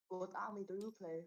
What army do you play?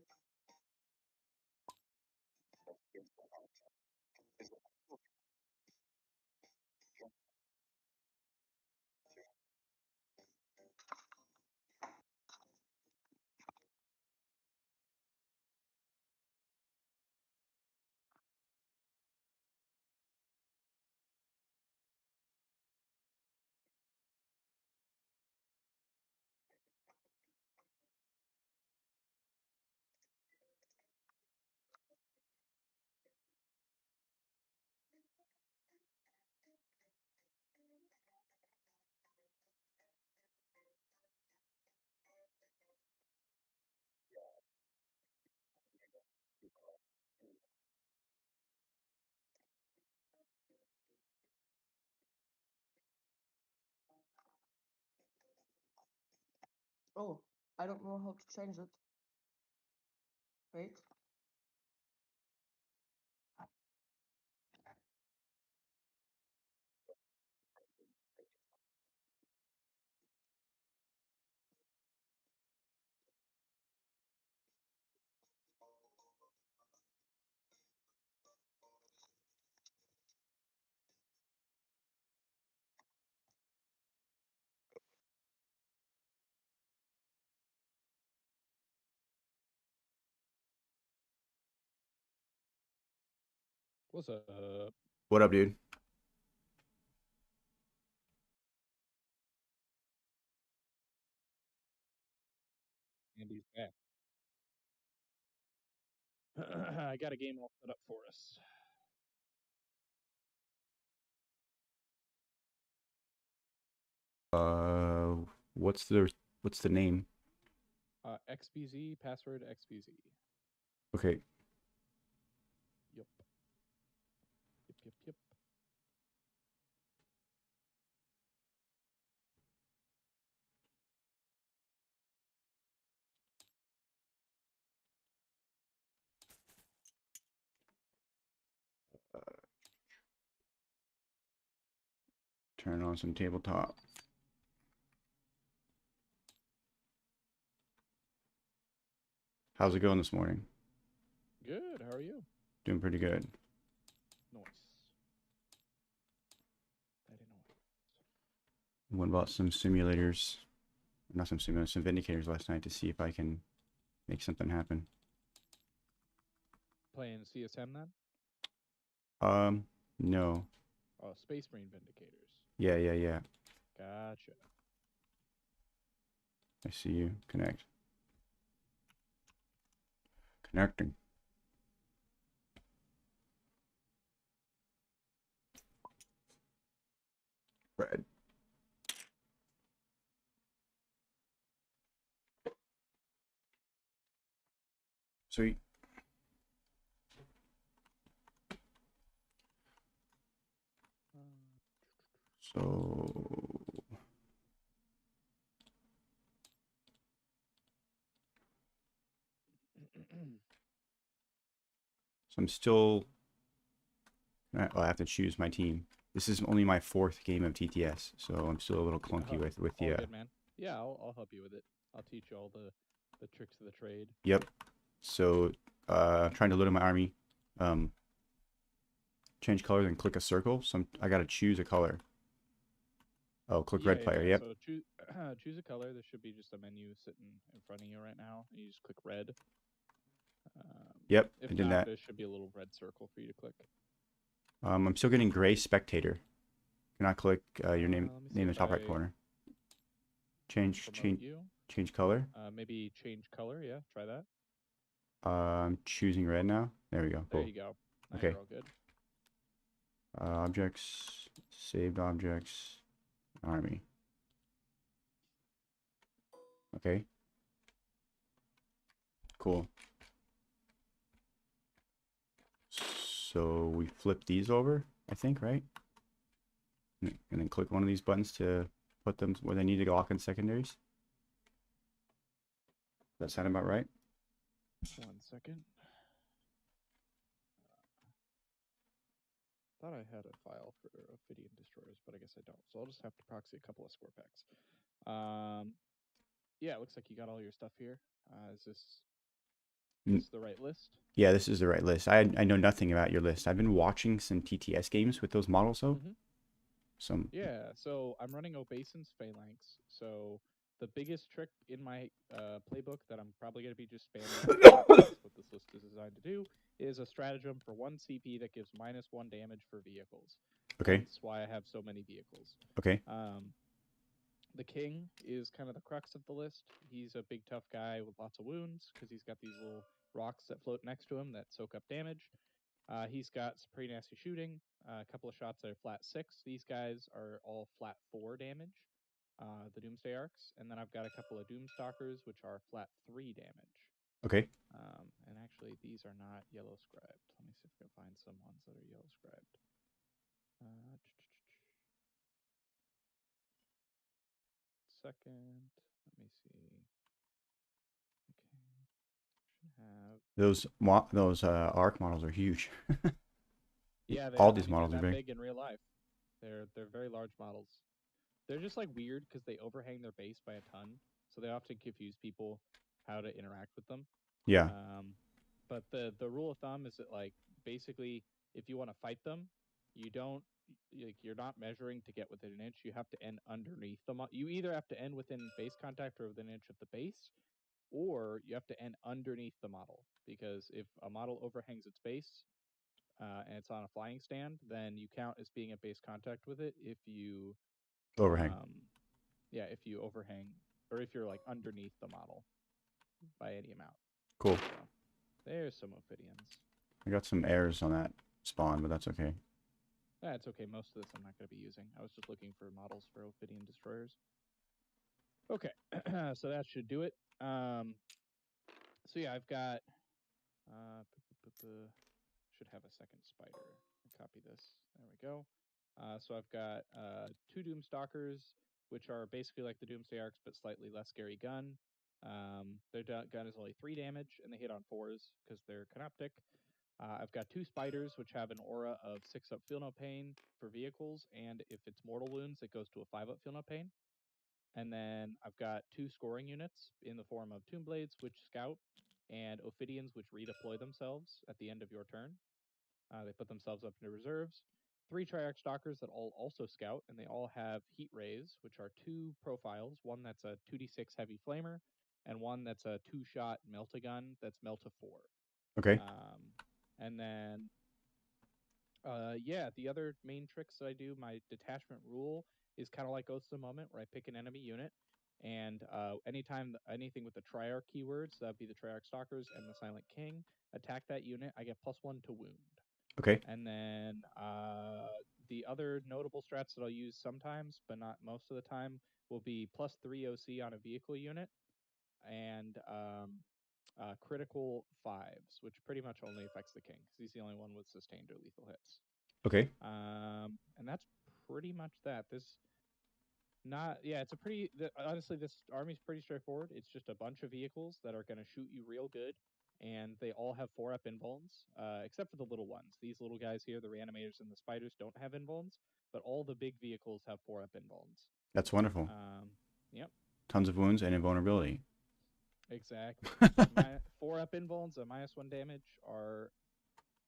Oh, I don't know how to change it. Wait. What's up? What up, dude? Andy's back. I got a game all set up for us. What's the name? XBZ, password XBZ. Okay. Yep. Yep. Turn on some tabletop. How's it going this morning? Good. How are you? Doing pretty good. Nice. Very nice. Went bought some simulators, not some simulators, some vindicators last night to see if I can make something happen. Playing CSM then? No. Oh, Space Marine Vindicators. Yeah. Gotcha. I see you. Connect. Connecting. Red. Sweet. So I'm still. I have to choose my team. This is only my 4th game of TTS, so I'm still a little clunky with the. All good, man. Yeah, I'll help you with it. I'll teach you all the tricks of the trade. Yep. So, trying to load in my army. Change colors and click a circle. So I gotta choose a color. Oh, click red player. Yep. So choose a color. There should be just a menu sitting in front of you right now. You just click red. Yep, if I did not, that. there should be a little red circle for you to click. I'm still getting gray spectator. Can I click your name in the top right corner? Change color. Maybe change color. Yeah, try that. I'm choosing red now. There we go. There Cool. you go. Now Okay. you're all good. Objects, saved objects, army. Okay. Cool. So we flip these over, I think, right? And then click one of these buttons to put them where they need to lock in secondaries. Does that sound about right? 1 second. Thought I had a file for Ophidian destroyers, but I guess I don't. So I'll just have to proxy a couple of square packs. Yeah, it looks like you got all your stuff here. Is this N- the right list? Yeah, this is the right list. I know nothing about your list. I've been watching some TTS games with those models though. Mhm. Some Yeah, so I'm running Obeisance Phalanx. So the biggest trick in my playbook that I'm probably going to be just spamming out, that's what this list is designed to do, is a stratagem for 1 CP that gives -1 damage for vehicles. okay. Hence why I have so many vehicles. Okay. The king is kind of the crux of the list. He's a big tough guy with lots of wounds because he's got these little rocks that float next to him that soak up damage. He's got some pretty nasty shooting. A couple of shots that are flat 6. These guys are all flat 4 damage. The Doomsday Arcs, and then I've got a couple of Doomstalkers, which are flat 3 damage. Okay. And actually, these are not yellow scribed. Let me see if I can find some ones that are yellow scribed. Second, let me see. Okay, should have. Those arc models are huge. Yeah, they All are. I these mean, models they're are that big. big in real life. They're very large models. They're just like weird because they overhang their base by a ton, so they often confuse people how to interact with them. Yeah. But the rule of thumb is that like basically if you want to fight them, you don't you're not measuring to get within an inch. You have to end underneath them. You either have to end within base contact or within an inch of the base, or you have to end underneath the model. Because if a model overhangs its base and it's on a flying stand, then you count as being at base contact with it if you Overhang. if you overhang or if you're like underneath the model by any amount. Cool. So, there's some Ophidians. I got some errors on that spawn, but that's okay. That's okay. Most of this I'm not going to be using. I was just looking for models for Ophidian destroyers. Okay, so that should do it. So yeah, I've got. Should have a second spider. Copy this. There we go. So I've got 2 Doomstalkers, which are basically like the Doomsday Arcs, but slightly less scary gun. Their gun is only 3 damage, and they hit on 4s because they're canoptic. I've got 2 spiders, which have an aura of 6-up feel no pain for vehicles, and if it's mortal wounds, it goes to a 5-up feel no pain. And then I've got 2 scoring units in the form of Tomb Blades, which scout, and Ophidians, which redeploy themselves at the end of your turn. They put themselves up into reserves. 3 Triarch Stalkers that all also scout, and they all have Heat Rays, which are 2 profiles. One that's a 2d6 heavy flamer, and one that's a 2-shot melt-a-gun that's melt-a-4. Okay. And then, the other main tricks that I do, my detachment rule is kind of like Oaths of the Moment, where I pick an enemy unit, and anytime anything with the Triarch keywords, that'd be the Triarch Stalkers and the Silent King, attack that unit, I get +1 to wound. Okay. And then the other notable strats that I'll use sometimes, but not most of the time, will be +3 OC on a vehicle unit, and critical 5s, which pretty much only affects the king because he's the only one with sustained or lethal hits. Okay. And that's pretty much that. It's a pretty. Honestly, this army's pretty straightforward. It's just a bunch of vehicles that are going to shoot you real good, and they all have 4-up invulns, except for the little ones. These little guys here, the reanimators and the spiders, don't have invulns, but all the big vehicles have 4-up invulns. That's wonderful. Yep. Tons of wounds and invulnerability. Exactly. 4-up invulns and -1 damage are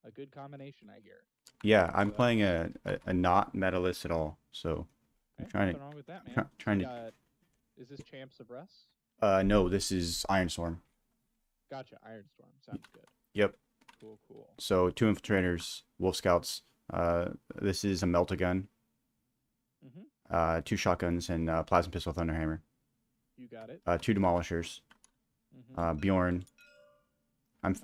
a good combination, I hear. Yeah, I'm playing a not meta list at all, so I'm trying nothing wrong with that, man. trying to. Is this Champs of Russ? No, this is Ironstorm. Gotcha, Ironstorm. Sounds good. Yep. Cool. So 2 infiltrators, wolf scouts. This is a melt-a-gun. 2 shotguns and plasma pistol thunderhammer. You got it. 2 demolishers. Bjorn. Nice.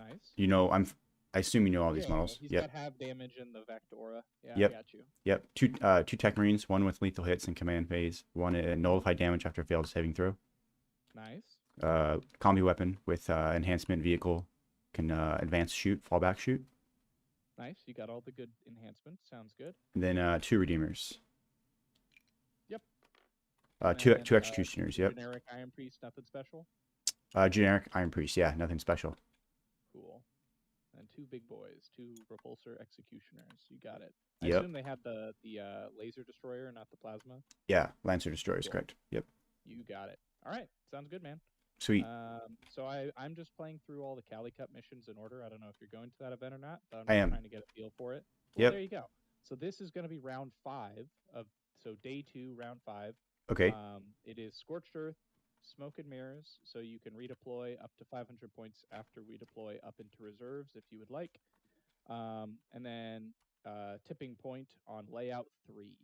I assume you know all these models. He's got half damage in the Vectora. Yeah, Yep. I got you. Yep. 2 Tech Marines, 1 with lethal hits and command phase, 1 nullified damage after a failed saving throw. Nice. Combi weapon with enhancement vehicle, can advance shoot, fallback shoot. Nice. You got all the good enhancements. Sounds good. And then 2 Redeemers. Yep. Two executioners. Yep. Generic Iron Priest, nothing special. Generic Iron Priest. Yeah, nothing special. Cool. And 2 big boys, 2 repulsor executioners. You got it. Yep. I assume they have the laser destroyer, not the plasma. Yeah, Lancer destroyers. Cool. Correct. Yep. You got it. All right. Sounds good, man. Sweet. So I'm just playing through all the Cali Cup missions in order. I don't know if you're going to that event or not, but I'm I just am. trying to get a feel for it. Well, Yep. there you go. So this is going to be round 5 of day 2, round 5. Okay. It is Scorched Earth, Smoke and Mirrors, so you can redeploy up to 500 points after redeploy up into reserves if you would like. And then Tipping Point on Layout 3.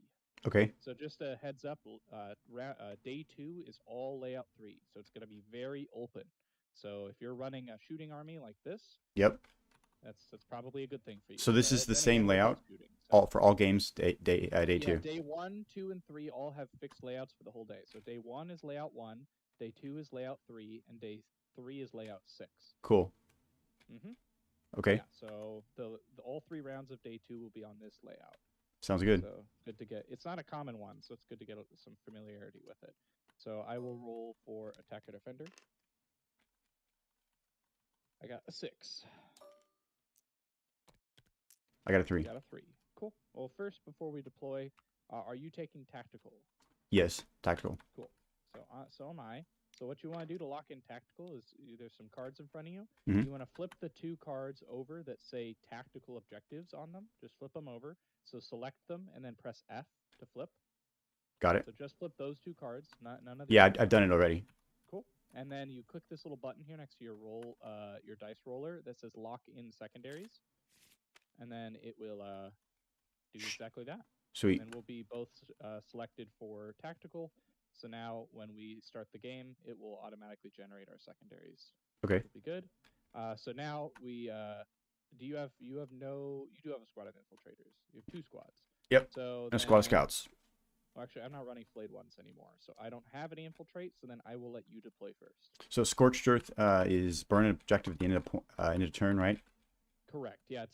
Okay. So just a heads up, day 2 is all Layout 3, so it's going to be very open. So if you're running a shooting army like this, Yep. that's probably a good thing for you. So this is the then same again, it is layout shooting, so- all for all games day Yeah, 2. day 1, 2, and 3 all have fixed layouts for the whole day. So day 1 is Layout 1, day 2 is Layout 3, and day 3 is Layout 6. Cool. Mm-hmm. Okay. Yeah, so the all 3 rounds of day 2 will be on this layout. Sounds good. So good to get. It's not a common one, so it's good to get some familiarity with it. So I will roll for attacker defender. I got a 6. I got a 3. Got a 3. Cool. Well, first, before we deploy, are you taking tactical? Yes, tactical. Cool. So am I. So what you want to do to lock in tactical is there's some cards in front of you. Mhm. You want to flip the 2 cards over that say tactical objectives on them. Just flip them over. So select them and then press F to flip. Got it. So just flip those 2 cards, none of the Yeah, other I've done ones. it already. Cool. And then you click this little button here next to your your dice roller that says lock in secondaries. And then it will do exactly that. Sweet. And we'll be both selected for tactical. So now when we start the game, it will automatically generate our secondaries. Okay. It'll be good. So now we you do have a squad of infiltrators. You have 2 squads. Yep. So And squad then- scouts. Well, actually, I'm not running flayed ones anymore, so I don't have any infiltrate. So then I will let you deploy first. So Scorched Earth is burn an objective at the end of the turn, right? Correct. Yeah,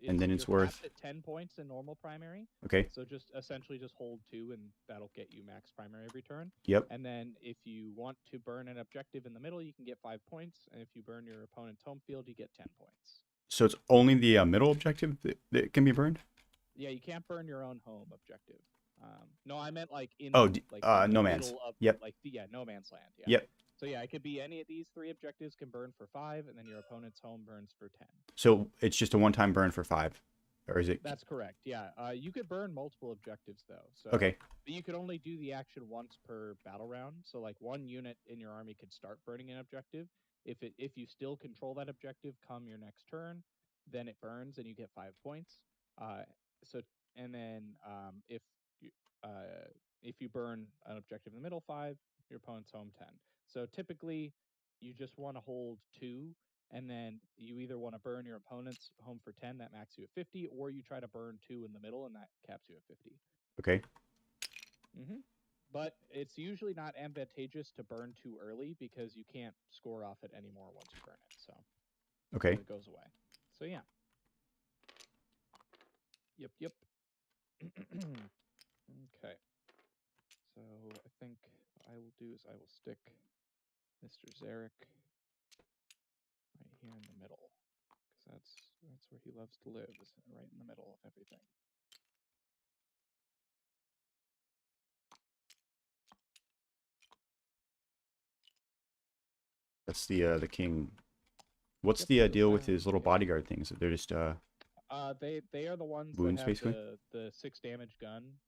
And then it's you're worth- capped at 10 points in normal primary. Okay. So just essentially hold 2, and that'll get you max primary every turn. Yep. And then if you want to burn an objective in the middle, you can get 5 points. And if you burn your opponent's home field, you get 10 points. So it's only the middle objective that can be burned? Yeah, you can't burn your own home objective. No, I meant like in Oh, in the no man's. middle of Yep. no man's land. Yeah. Yep. So yeah, it could be any of these 3 objectives can burn for 5, and then your opponent's home burns for 10. So it's just a one-time burn for 5, or is it? That's correct. Yeah. You could burn multiple objectives though. So Okay. But you could only do the action once per battle round. So like 1 unit in your army could start burning an objective. If you still control that objective come your next turn, then it burns and you get 5 points. And then if you burn an objective in the middle 5, your opponent's home 10. So typically you just want to hold 2, and then you either want to burn your opponent's home for 10, that max you at 50, or you try to burn 2 in the middle, and that caps you at 50. Okay. But it's usually not advantageous to burn too early because you can't score off it anymore once you burn it. So Okay. it goes away. So yeah. Yep. Okay. So I think what I will do is I will stick Mr. Zarek right here in the middle, because that's where he loves to live, is right in the middle of everything. That's the king. What's Yep, the so deal with now- his little yeah. bodyguard things? They're just They are the ones wounds, that have basically? the 6 damage gun.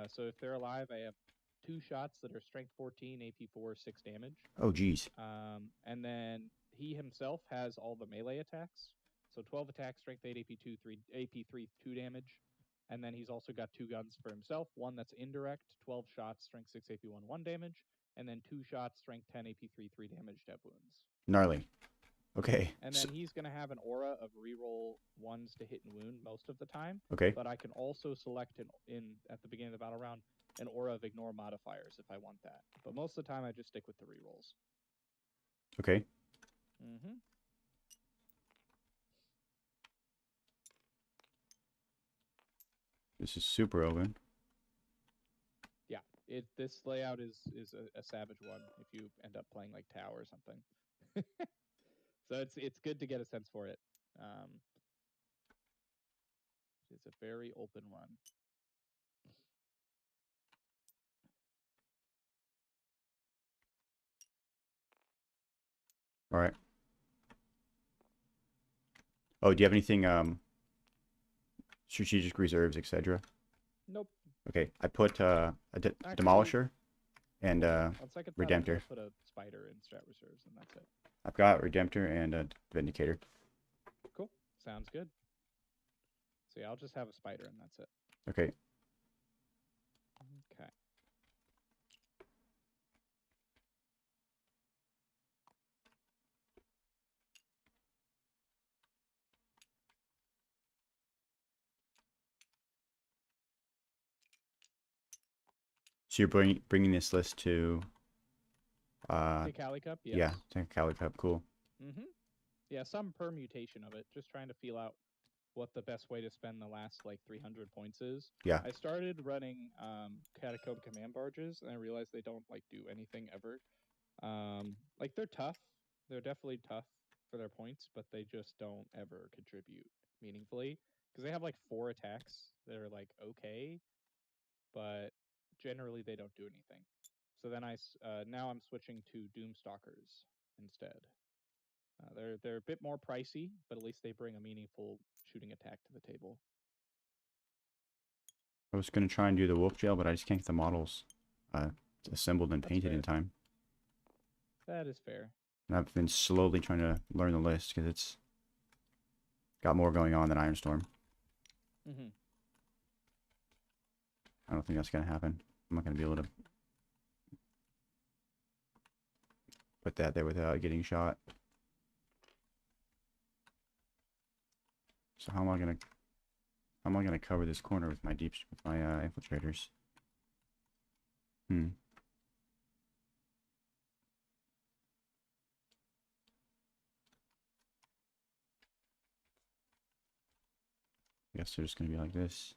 So if they're alive, I have 2 shots that are strength 14, AP 4, 6 damage. Oh geez. And then he himself has all the melee attacks. So 12 attacks, strength 8, AP 3, 2 damage. And then he's also got 2 guns for himself. One that's indirect, 12 shots, strength 6, AP 1, 1 damage. And then 2 shots, strength 10, AP 3, 3 damage, dev wounds. Gnarly. Okay. And then he's going to have an aura of reroll 1s to hit and wound most of the time. Okay. But I can also select at the beginning of the battle round an aura of ignore modifiers if I want that. But most of the time I just stick with the rerolls. Okay. This is super open. Yeah, this layout is a savage one if you end up playing like Tau or something. So it's good to get a sense for it. It's a very open one. All right. Oh, do you have anything strategic reserves, etc.? Nope. Okay, I put a Actually, demolisher and on second thought, I'm redemptor. gonna put a spider in strat reserves, and that's it. I've got redemptor and a vindicator. Cool. Sounds good. So yeah, I'll just have a spider, and that's it. Okay. Okay. So you're bringing this list to Cali Cup, yes. yeah, Cali Cup, cool. Mm-hmm. Yeah, some permutation of it, just trying to feel out what the best way to spend the last like 300 points is. Yeah. I started running Catacomb command barges, and I realized they don't like do anything ever. Like they're tough. They're definitely tough for their points, but they just don't ever contribute meaningfully because they have like 4 attacks that are like okay, but generally they don't do anything. So then now I'm switching to Doomstalkers instead. They're a bit more pricey, but at least they bring a meaningful shooting attack to the table. I was gonna try and do the wolf jail, but I just can't get the models assembled and painted in time. That is fair. And I've been slowly trying to learn the list because it's got more going on than Ironstorm. Mm-hmm. I don't think that's gonna happen. I'm not gonna be able to put that there without getting shot. So how am I gonna cover this corner with my infiltrators? I guess they're just gonna be like this.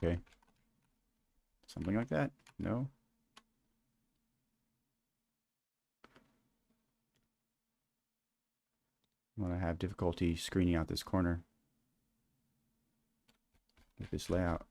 Okay. Something like that? No? I'm gonna have difficulty screening out this corner with this layout.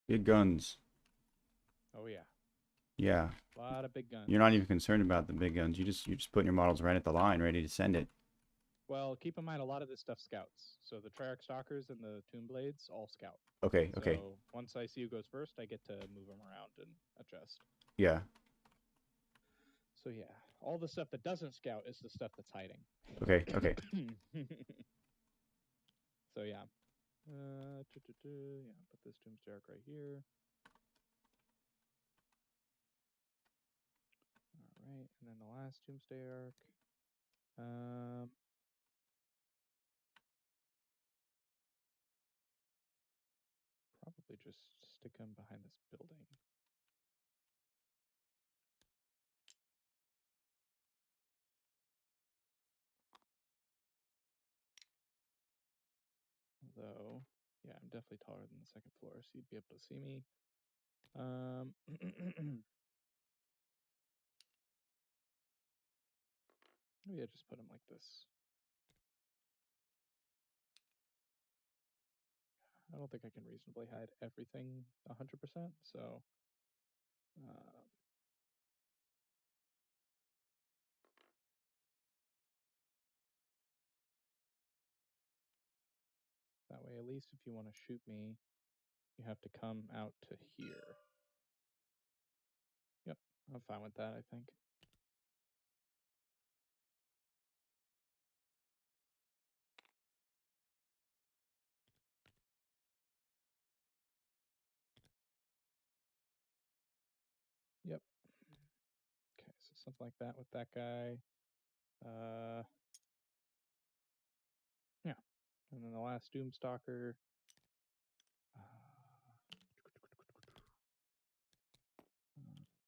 Big guns. Oh yeah. Yeah. A lot of big guns. You're not even concerned about the big guns. You're just putting your models right at the line, ready to send it. Well, keep in mind a lot of this stuff scouts. So the Triarch Stalkers and the Tomb Blades all scout. Okay, okay. So once I see who goes first, I get to move them around and adjust. Yeah. So yeah, all the stuff that doesn't scout is the stuff that's hiding. Okay, okay. So yeah. Yeah, put this Doomsday Arc right here. Alright, and then the last Doomsday Arc. Probably just stick them behind this building. Although, yeah, I'm definitely taller than the second floor, so you'd be able to see me. Maybe I just put them like this. I don't think I can reasonably hide everything 100%, so that way, at least if you want to shoot me, you have to come out to here. Yep, I'm fine with that, I think. Yep. Okay, so something like that with that guy. Yeah. And then the last Doomstalker.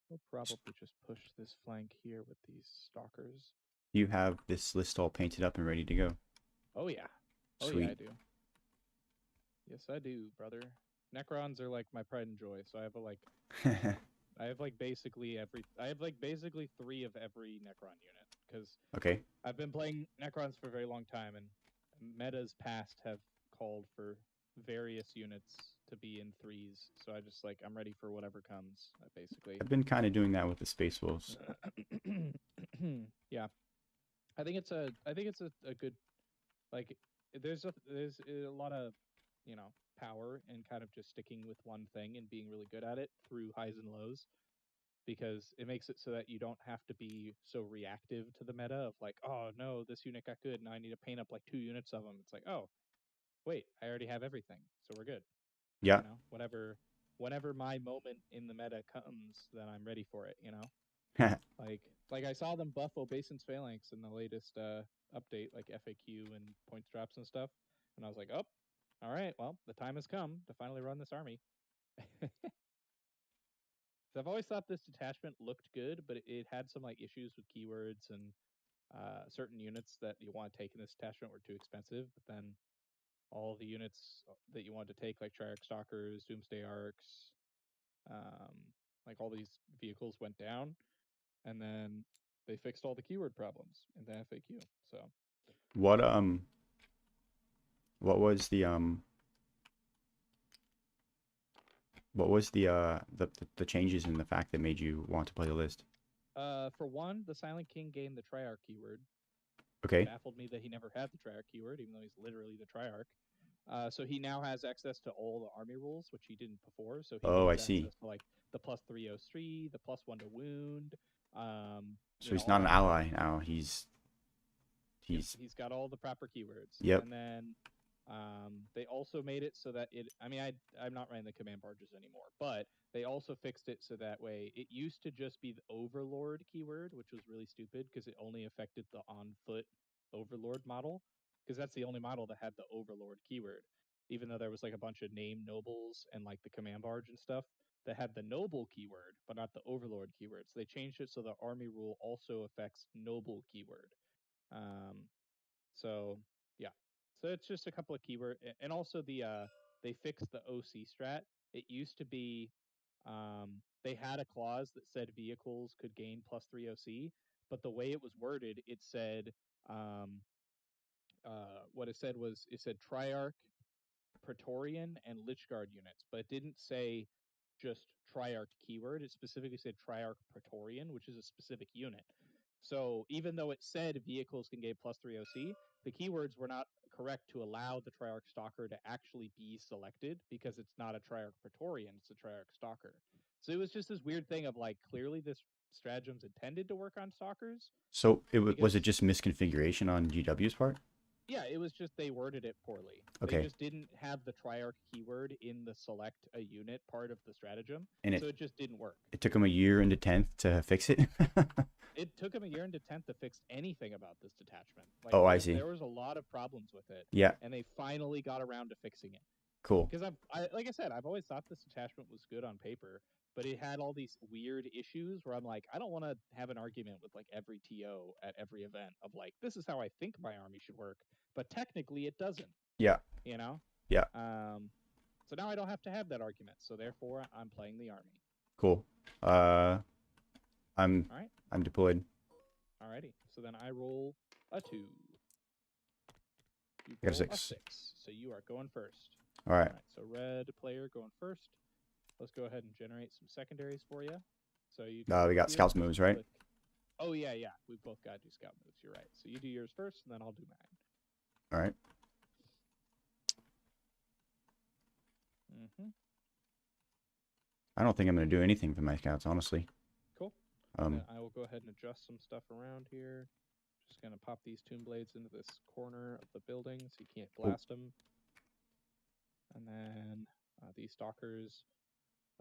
We'll probably just push this flank here with these stalkers. You have this list all painted up and ready to go. Oh yeah. Oh Sweet. yeah, I do. Yes, I do, brother. Necrons are like my pride and joy. So I have I have basically 3 of every Necron unit because Okay. I've been playing Necrons for a very long time, and metas past have called for various units to be in 3s. So I just I'm ready for whatever comes, basically. I've been kind of doing that with the Space Wolves. Yeah, I think it's a good there's a lot of power in kind of just sticking with one thing and being really good at it through highs and lows, because it makes it so that you don't have to be so reactive to the meta of oh no, this unit got good, now I need to paint up 2 units of them. It's oh wait, I already have everything, so we're good. Yeah. Whenever my moment in the meta comes, then I'm ready for it. I saw them buff Obeisance Phalanx in the latest update, FAQ and points drops and stuff, and I was oh, all right, well, the time has come to finally run this army. I've always thought this detachment looked good, but it had some issues with keywords, and certain units that you want to take in this detachment were too expensive. But then all the units that you wanted to take, like Triarch Stalkers, Doomsday Arcs, all these vehicles went down, and then they fixed all the keyword problems in the FAQ. So what was the changes in the fact that made you want to play the list? For one, the Silent King gained the Triarch keyword. Okay. It baffled me that he never had the Triarch keyword, even though he's literally the Triarch. So he now has access to all the army rules, which he didn't before. So he I gains see. access to the plus 303, the plus 1 to wound. So he's not an ally now. He's got all the proper keywords. Yep. And then they also made it so that I'm not running the command barges anymore, but they also fixed it so that way it used to just be the Overlord keyword, which was really stupid because it only affected the on foot Overlord model, because that's the only model that had the Overlord keyword, even though there was a bunch of named nobles and the command barge and stuff that had the noble keyword but not the Overlord keyword. So they changed it so the army rule also affects noble keyword. So yeah, so it's just a couple of keyword, and also they fixed the OC strat. It used to be they had a clause that said vehicles could gain plus 3 OC, but the way it was worded, it said what it said was Triarch, Praetorian, and Lichguard units, but it didn't say just Triarch keyword. It specifically said Triarch Praetorian, which is a specific unit. So even though it said vehicles can gain plus 3 OC, the keywords were not correct to allow the Triarch Stalker to actually be selected, because it's not a Triarch Praetorian, it's a Triarch Stalker. So it was just this weird thing of clearly this stratagem's intended to work on Stalkers. So was it just misconfiguration on GW's part? Yeah, it was just they worded it poorly. Okay. They just didn't have the Triarch keyword in the select a unit part of the stratagem, so it just didn't work. It took them a year into 10th to fix it? It took them a year into 10th to fix anything about this detachment. I see. There was a lot of problems with it. Yeah. And they finally got around to fixing it. Cool. Because like I said, I've always thought this detachment was good on paper, but it had all these weird issues where I'm I don't want to have an argument with every TO at every event of this is how I think my army should work, but technically it doesn't. Yeah. Yeah. So now I don't have to have that argument, so therefore I'm playing the army. Cool. I'm deployed. Alrighty. So then I roll a 2. You got a roll 6. So you are going first. All right. So red player going first. Let's go ahead and generate some secondaries for you. So you. We got scouts moves, right? Oh yeah. We both got to do scout moves. You're right. So you do yours first, and then I'll do mine. All right. I don't think I'm going to do anything for my scouts, honestly. Cool. I will go ahead and adjust some stuff around here. Just going to pop these tomb blades into this corner of the building so you can't blast them. And then these stalkers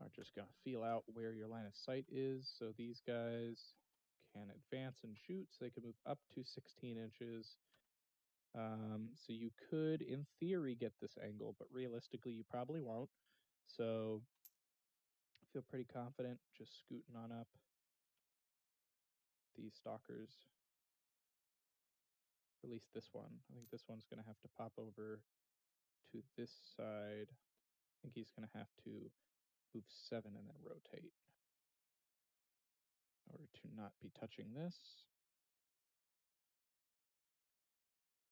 are just going to feel out where your line of sight is. So these guys can advance and shoot, so they can move up to 16 inches. So you could, in theory, get this angle, but realistically, you probably won't. So I feel pretty confident just scooting on up these stalkers. At least this one. I think this one's going to have to pop over to this side. I think he's going to have to move 7 and then rotate in order to not be touching this.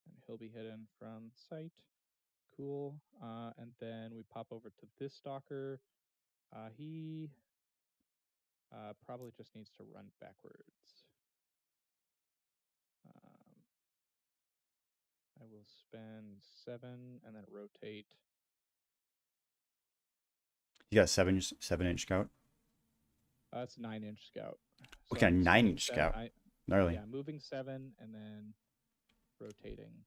And he'll be hidden from sight. Cool. And then we pop over to this stalker. He probably just needs to run backwards. I will spend 7 and then rotate. You got a 7-inch scout? It's 9-inch scout. What kind of I'm 9-inch moving scout? 7, Gnarly. Yeah, moving 7 and then rotating,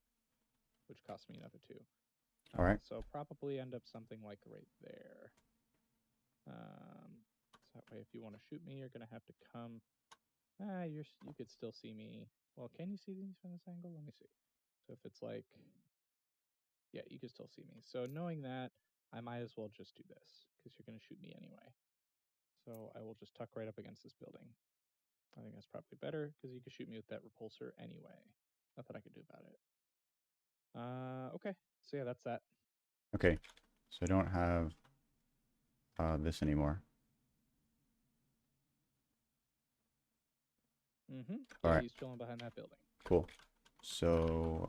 which costs me another 2. All right. So probably end up something like right there. So that way, if you want to shoot me, you're gonna have to come. You could still see me. Well, can you see these from this angle? Let me see. So if it's like, yeah, you can still see me. So knowing that, I might as well just do this because you're gonna shoot me anyway. So I will just tuck right up against this building. I think that's probably better because you can shoot me with that repulsor anyway. Nothing I can do about it. Okay. So yeah, that's that. Okay. So I don't have this anymore. Mm-hmm. All Yeah, right. he's chilling behind that building. Cool. So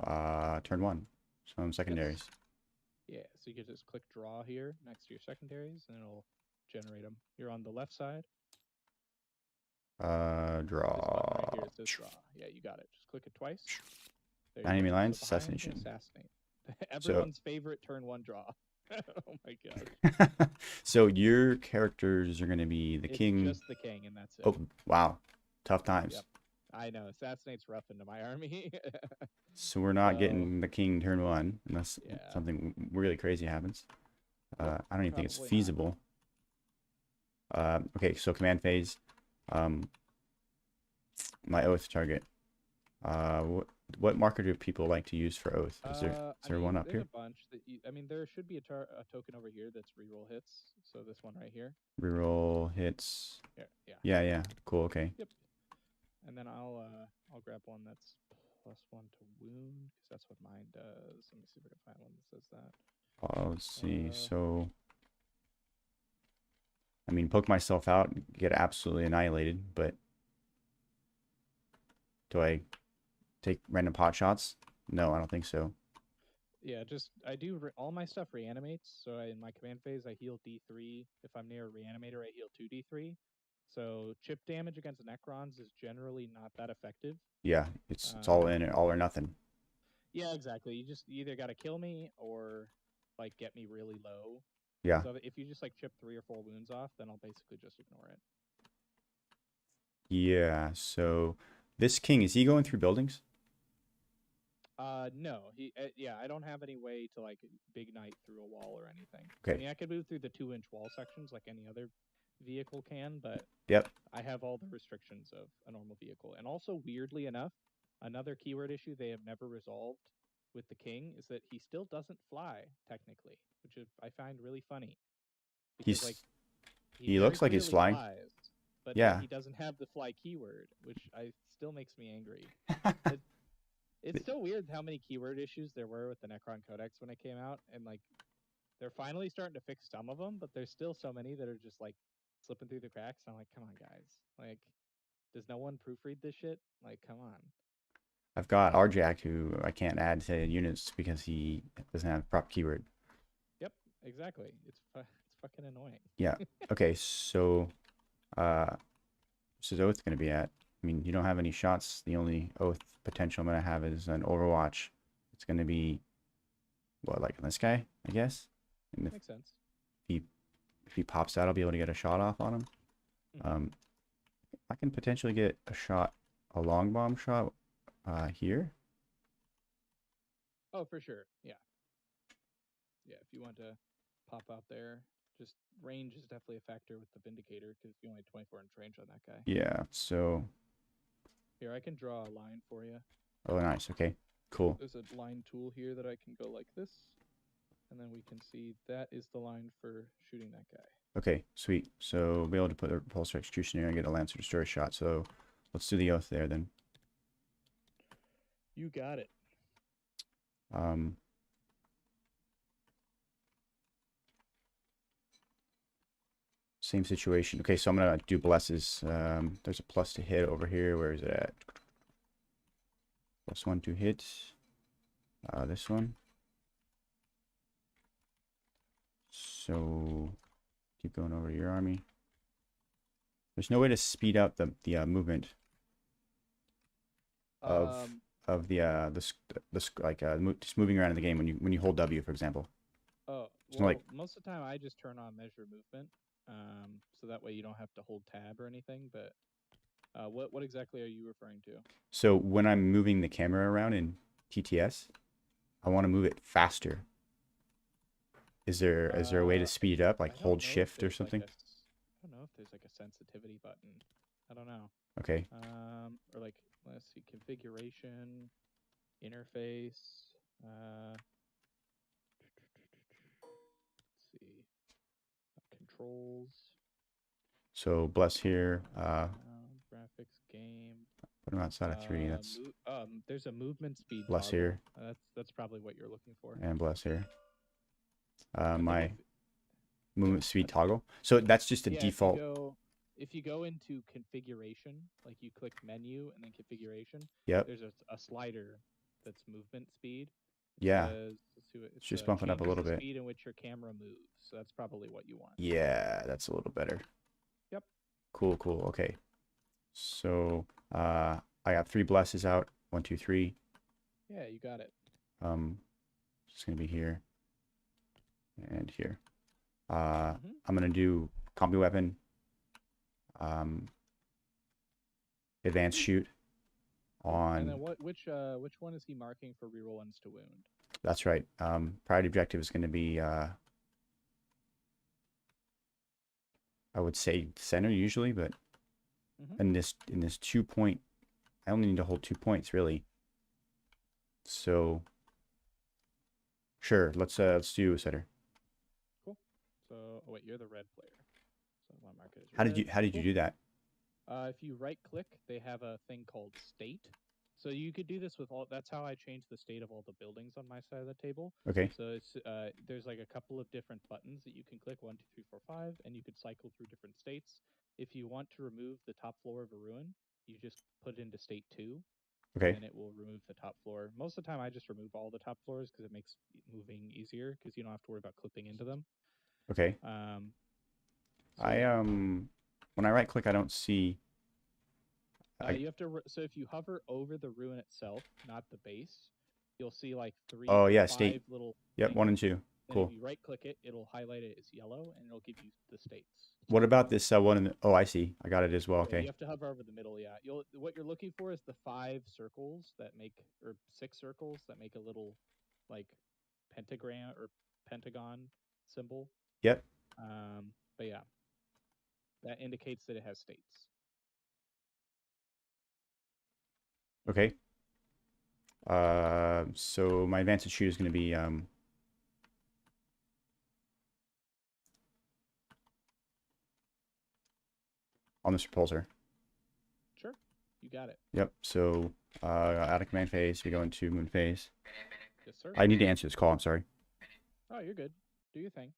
turn 1. Some secondaries. Yes. Yeah, so you can just click draw here next to your secondaries and it'll generate them. You're on the left side. Draw. This button right here, it says draw. Yeah, you got it. Just click it twice. There you Enemy go. lines, So behind, assassination. Assassinate. Everyone's favorite turn 1 draw. Oh my god. So your characters are going to be the king. Just the king, and that's it. Oh, wow. Tough times. Yep. I know. Assassinate's rough into my army. So we're not getting the king turn 1 unless something really crazy happens. I don't even think it's feasible. Okay, so command phase. My oath target. What marker do people like to use for oath? Is there one up here? There's a bunch that there should be a token over here that's reroll hits. So this one right here. Reroll hits. Yeah. Yeah. Cool. Okay. Yep. And then I'll grab one that's +1 to wound because that's what mine does. Let me see if I can find one that says that. Let's see. So, I mean, poke myself out, get absolutely annihilated, but do I take random pot shots? No, I don't think so. Yeah, I do all my stuff reanimates. So in my command phase, I heal D3. If I'm near a reanimator, I heal 2D3. So chip damage against Necrons is generally not that effective. Yeah, it's all in it, all or nothing. Yeah, exactly. You either got to kill me or like get me really low. Yeah. So if you just like chip 3 or 4 wounds off, then I'll basically just ignore it. Yeah. So this king, is he going through buildings? No. I don't have any way to like big knight through a wall or anything. Okay. I mean, I could move through the 2-inch wall sections like any other vehicle can, but I have all the restrictions of a normal vehicle. And also, weirdly enough, another keyword issue they have never resolved with the king is that he still doesn't fly technically, which I find really funny. Because, he looks like he's flying. Flies, but he doesn't have the fly keyword, which still makes me angry. It's so weird how many keyword issues there were with the Necron Codex when it came out, and like they're finally starting to fix some of them, but there's still so many that are just like slipping through the cracks. I'm like, come on, guys. Like, does no one proofread this shit? Like, come on. I've got Arjack, who I can't add to units because he doesn't have proper keyword. Yep, exactly. It's fucking annoying. Yeah. Okay, so what's his oath going to be at? I mean, you don't have any shots. The only oath potential I'm going to have is an Overwatch. It's going to be, what, like this guy, I guess? And Makes sense. If he pops out, I'll be able to get a shot off on him. Mm-hmm. I can potentially get a long bomb shot here. Oh, for sure. Yeah. Yeah, if you want to pop out there, just range is definitely a factor with the Vindicator because you only 24-inch range on that guy. Yeah, so... Here, I can draw a line for you. Oh, nice. Okay. Cool. There's a line tool here that I can go like this, and then we can see that is the line for shooting that guy. Okay, sweet. So we'll be able to put a repulsor execution here and get a Lancer Destroyer shot. So let's do the oath there then. You got it. Same situation. Okay, so I'm gonna do blesses. There's a plus to hit over here. Where is it at? +1 to hit. This one. So keep going over your army. There's no way to speed up the movement of just moving around in the game when you hold W, for example. Oh, It's well, like- most of the time I just turn on measure movement, so that way you don't have to hold tab or anything. But what exactly are you referring to? So when I'm moving the camera around in TTS, I want to move it faster. Is there a way to speed it up, like I don't hold know if shift or there's, like, something? I don't know if there's like a sensitivity button. I don't know. Okay. Or like, let's see, configuration, interface. Let's see, controls. So bless here. Graphics, game. Put them outside of 3. That's There's a movement speed bless toggle. here. That's probably what you're looking for. And bless here. I think My if- movement speed toggle. So that's just a yeah, default. If you go into configuration, like you click menu and then configuration, Yep. there's a slider that's movement speed. Yeah. Let's see what It's just bumping up a changes little the bit. speed in which your camera moves. So that's probably what you want. Yeah, that's a little better. Yep. Cool. Okay. So I got 3 blesses out. 1, 2, 3. Yeah, you got it. It's gonna be here and here. Mhm. I'm gonna do combi weapon. Advanced shoot And then on. which one is he marking for reroll ones to wound? That's right. Priority objective is going to be I would say center usually, but Mhm. in this 2 point, I only need to hold 2 points really. So sure, let's do center. Cool. So wait, you're the red player. So my mark it as How red. did you do that? If you right click, they have a thing called state. So you could do this with all. That's how I changed the state of all the buildings on my side of the table. Okay. So it's there's like a couple of different buttons that you can click 1, 2, 3, 4, 5, and you could cycle through different states. If you want to remove the top floor of a ruin, you just put it into state 2, Okay. and it will remove the top floor. Most of the time, I just remove all the top floors because it makes moving easier because you don't have to worry about clipping into them. Okay. So yeah. When I right click, I don't see. You have to. So if you hover over the ruin itself, not the base, you'll see like 3 Oh, or yeah, 5 state. little. Yep, 1 and 2. Then Cool. if you right click it, it'll highlight it as yellow, and it'll give you the states. What about this one in the, oh, I see. I got it as well. Yeah, Okay. you have to hover over the middle. Yeah, what you're looking for is the 5 circles that make, or 6 circles that make a little like pentagram or pentagon symbol. Yep. But yeah, that indicates that it has states. Okay. So my advanced shoot is going to be on this repulsor. Sure, you got it. Yep. So out of command phase, we go into moon phase. Yes, sir. I need to answer this call. I'm sorry. Oh, you're good. Do your thing.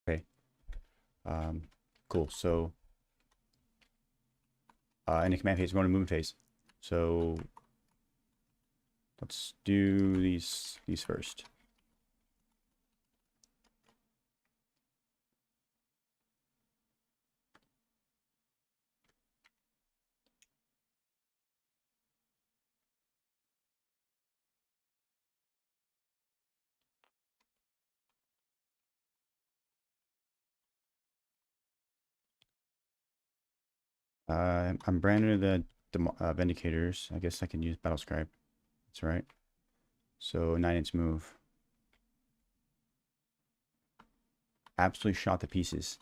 Okay. Cool. So in the command phase, we're going to moon phase. So let's do these first. I'm brand new to the Vindicators. I guess I can use Battle Scribe. That's right. So 9-inch move. Absolutely shot to pieces.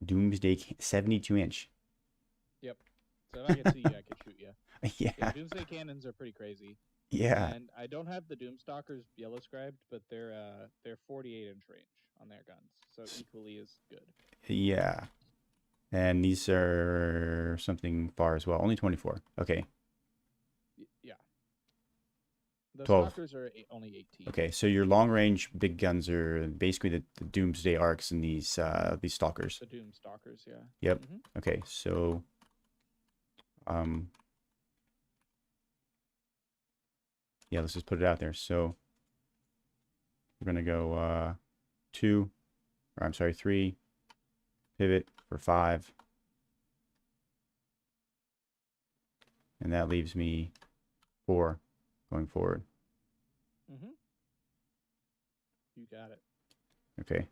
Doomsday 72-inch. Yep. So if I could see you, I could shoot you. Yeah, Yeah. Doomsday cannons are pretty crazy. Yeah. And I don't have the Doomstalkers yellow scribed, but they're 48-inch range on their guns, so equally as good. Yeah. And these are something far as well. Only 24. Okay. Yeah. The 12. Stalkers are only 18. Okay, so your long range big guns are basically the Doomsday Arcs and these Stalkers. The Doomstalkers, yeah. Yep. Okay, so yeah, let's just put it out there. So we're gonna go 2, or I'm sorry, 3, pivot for 5. And that leaves me 4 going forward. You got it. Okay.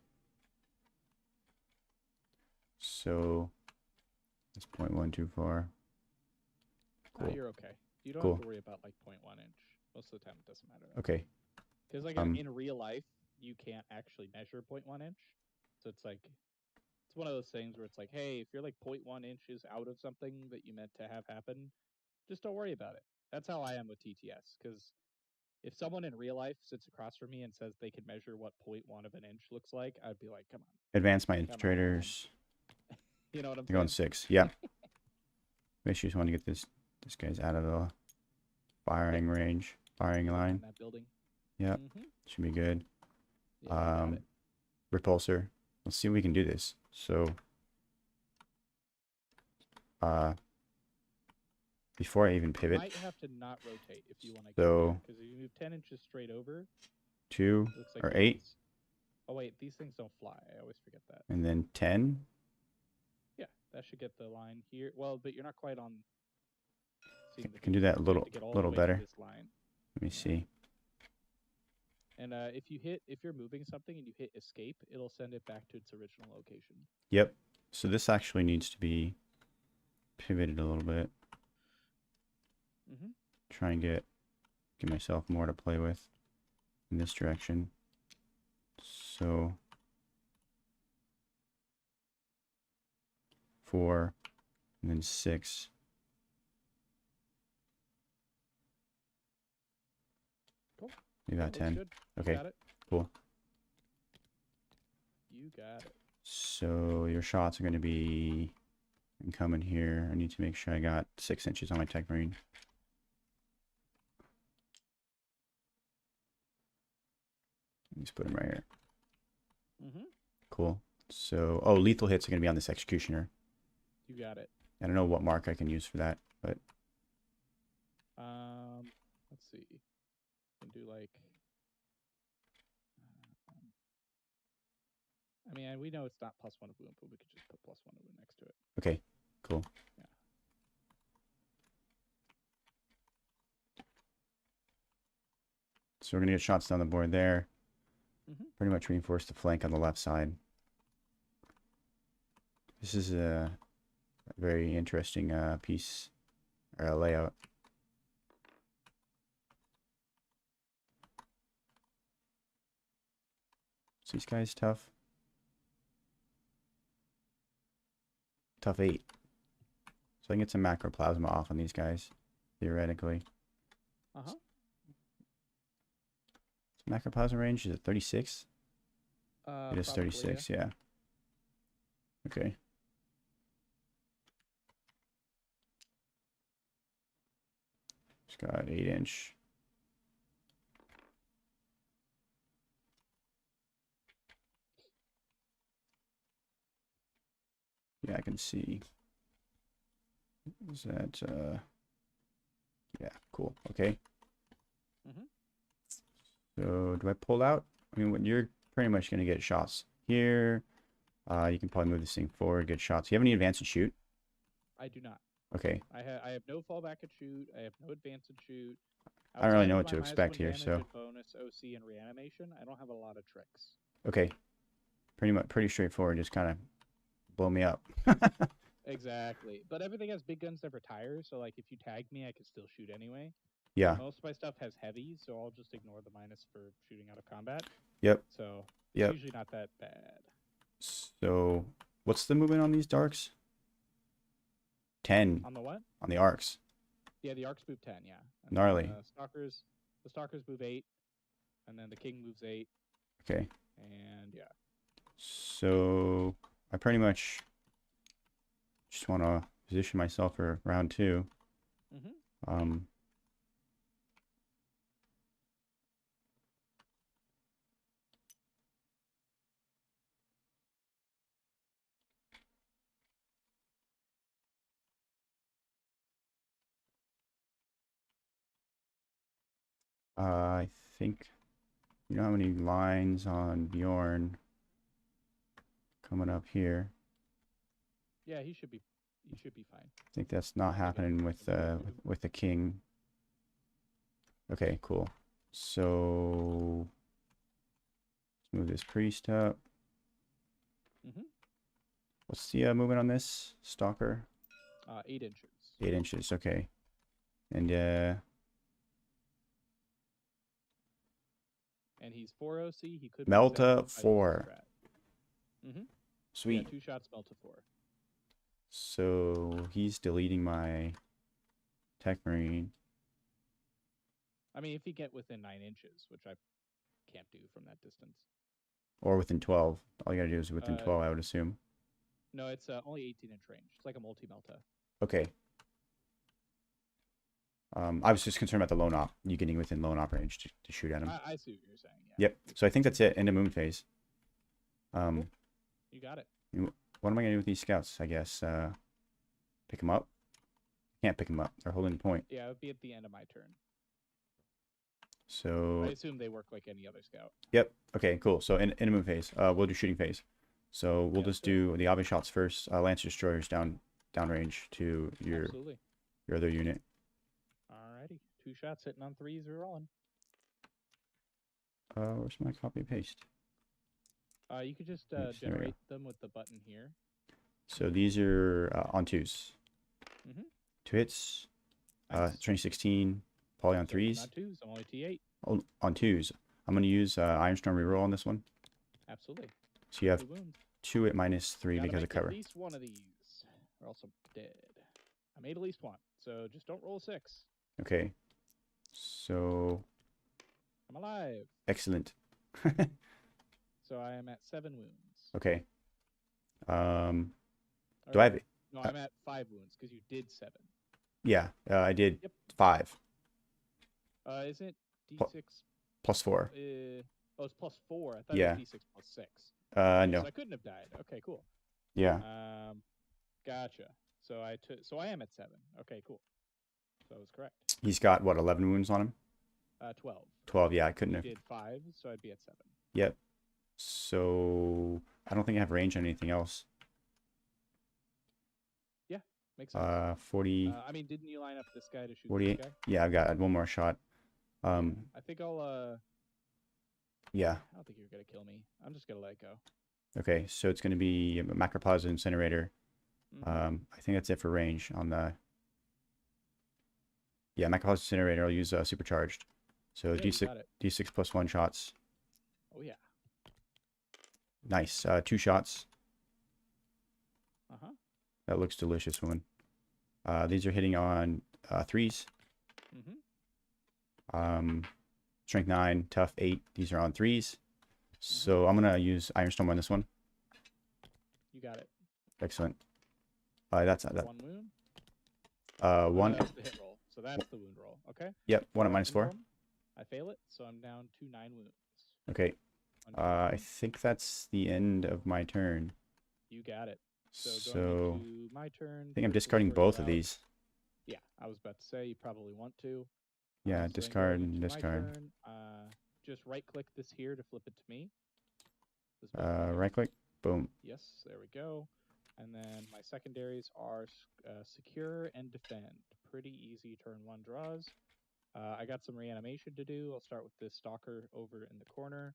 So that's 0.1 too far. Cool. Cool. You're okay. You don't Cool. have to worry about like 0.1 inch. Most of the time, it doesn't matter. Okay. Because like in real life, you can't actually measure 0.1 inch. So it's like, it's one of those things where it's like, hey, if you're like 0.1 inches out of something that you meant to have happen, just don't worry about it. That's how I am with TTS. Because if someone in real life sits across from me and says they can measure what 0.1 of an inch looks like, I'd be like, come on. Advanced my infiltrators. You know what I'm saying? They're going 6. Yeah. Basically just want to get this guy's out of the firing range, firing line. That building. Yep. Should be good. Yeah, Repulsor. Let's see if we can do this. So before I even pivot, you might have to not rotate if you want to. So because if you move 10 inches straight over, 2 like or 8. Oh wait, these things don't fly. I always forget that. And then 10. Yeah, that should get the line here. Well, but you're not quite on. I can do that a little better. This line. Let me see. And if you're moving something and you hit escape, it'll send it back to its original location. Yep. So this actually needs to be pivoted a little bit. Try and give myself more to play with in this direction. So 4 and then 6. Cool. Maybe about 10. Good. Okay. Got it. Cool. You got it. So your shots are going to be coming here. I need to make sure I got 6 inches on my Tech Marine. Just put him right here. Cool. So, oh, lethal hits are going to be on this Executioner. You got it. I don't know what mark I can use for that, but let's see. You can do like. I mean, we know it's not +1 of wound, but we could just put +1 of wound next to it. Okay, cool. Yeah. So we're gonna get shots down the board there. Pretty much reinforce the flank on the left side. This is a very interesting piece or layout. So these guys tough. Tough 8. So I can get some macroplasma off on these guys, theoretically. Macroplasma range, is it 36? It is 36, yeah. Okay. It's got 8-inch. Yeah, I can see. Is that, yeah, cool. Okay. So do I pull out? I mean, you're pretty much going to get shots here. You can probably move this thing forward, get shots. Do you have any advance and shoot? I do not. Okay. I have no fallback and shoot. I have no advance and shoot. I don't really know what to expect here, so. Bonus, OC, and reanimation. I don't have a lot of tricks. Okay. pretty straightforward. Just kind of blow me up. Exactly. But everything has big guns that retire, so like if you tag me, I can still shoot anyway. Yeah. Most of my stuff has heavy, so I'll just ignore the minus for shooting out of combat. Yep. So it's Yep. usually not that bad. So what's the movement on these darks? 10 On the what? on the arcs. Yeah, the arcs move 10, yeah. And Gnarly. then the stalkers move 8, and then the king moves 8, Okay. and yeah. So I pretty much just want to position myself for round 2. Mm-hmm. I think you know how many lines on Bjorn coming up here. Yeah, he should be fine. I think that's not happening with the king. Okay, cool. So let's move this priest up. Mm-hmm. What's the movement on this stalker? 8 inches. 8 inches. Okay, and And he's 4 OC. He could be Melta 7 if I use 4. Mm-hmm. Sweet. Yeah, 2 shots Melta 4. So he's deleting my tech marine. I mean, if he get within 9 inches, which I can't do from that distance. Or within 12. All you gotta do is within 12, I would assume. No, it's only 18-inch range. It's like a multi-melta. Okay. I was just concerned about the lone op. You getting within lone op range to shoot at him. I see what you're saying. Yeah. Yep. So I think that's it. End of moon phase. Cool. You got it. What am I gonna do with these scouts? I guess pick them up. Can't pick them up. They're holding point. Yeah, it would be at the end of my turn. So I assume they work like any other scout. Yep. Okay. Cool. So in a moon phase, we'll do shooting phase. So we'll just do the obvious shots first. Lancer destroyers downrange to your other unit. Alrighty. 2 shots hitting on 3s. We're rolling. Where's my copy and paste? You could just Yes, there we generate them with the button here. So these are on 2s. Mm-hmm. 2 hits. Nice. 2016. Poly on So 3s. on 2s. I'm only T8. Oh, on 2s. I'm gonna use Ironstorm reroll on this one. Absolutely. So you have 2 wounds. 2 at -3 Gotta because of make cover. At least one of these, or else I'm dead. I made at least one, so just don't roll a 6. Okay. So I'm alive. excellent. So I am at 7 wounds. Okay. Or, Do I have it? No, I'm at 5 wounds because you did 7. Yeah, I did Yep. 5 Is it D6? plus 4. Oh, it's plus 4. I thought Yeah. it was D6 plus 6. No. So I couldn't have died. Okay, cool. Yeah. Gotcha. So I am at 7. Okay, cool. So I was correct. He's got what, 11 wounds on him? 12. 12. Yeah, I couldn't You have. did 5, so I'd be at 7. Yep. So I don't think I have range on anything else. Yeah, makes sense. 40. I mean, didn't you line up this guy to shoot 48. this guy? Yeah, I've got one more shot. I think I'll Yeah. I don't think you're gonna kill me. I'm just gonna let it go. Okay, so it's going to be a Macroplasma Incinerator. Mm-hmm. I think that's it for range on the... Yeah, Macroplasma Incinerator, I'll use Supercharged. So Yeah, D6 plus 1 shots. Oh, yeah. Nice. 2 shots. Uh-huh. That looks delicious, woman. These are hitting on 3s. Mm-hmm. Strength 9, tough 8. These are on 3s. So I'm going to use Ironstorm on this one. You got it. Excellent. That's that. 1 wound. 1. That's the hit roll. So that's the wound roll. Okay. Yep, 1 at -4. I fail it, so I'm down to 9 wounds. Okay. I think that's the end of my turn. You got it. So going into my turn. I think I'm discarding both of these. Yeah, I was about to say you probably want to. Yeah, So discard then and going into my discard. turn, just right-click this here to flip it to me. Right click. Boom. Yes, there we go. And then my secondaries are secure and defend. Pretty easy turn 1 draws. I got some reanimation to do. I'll start with this stalker over in the corner.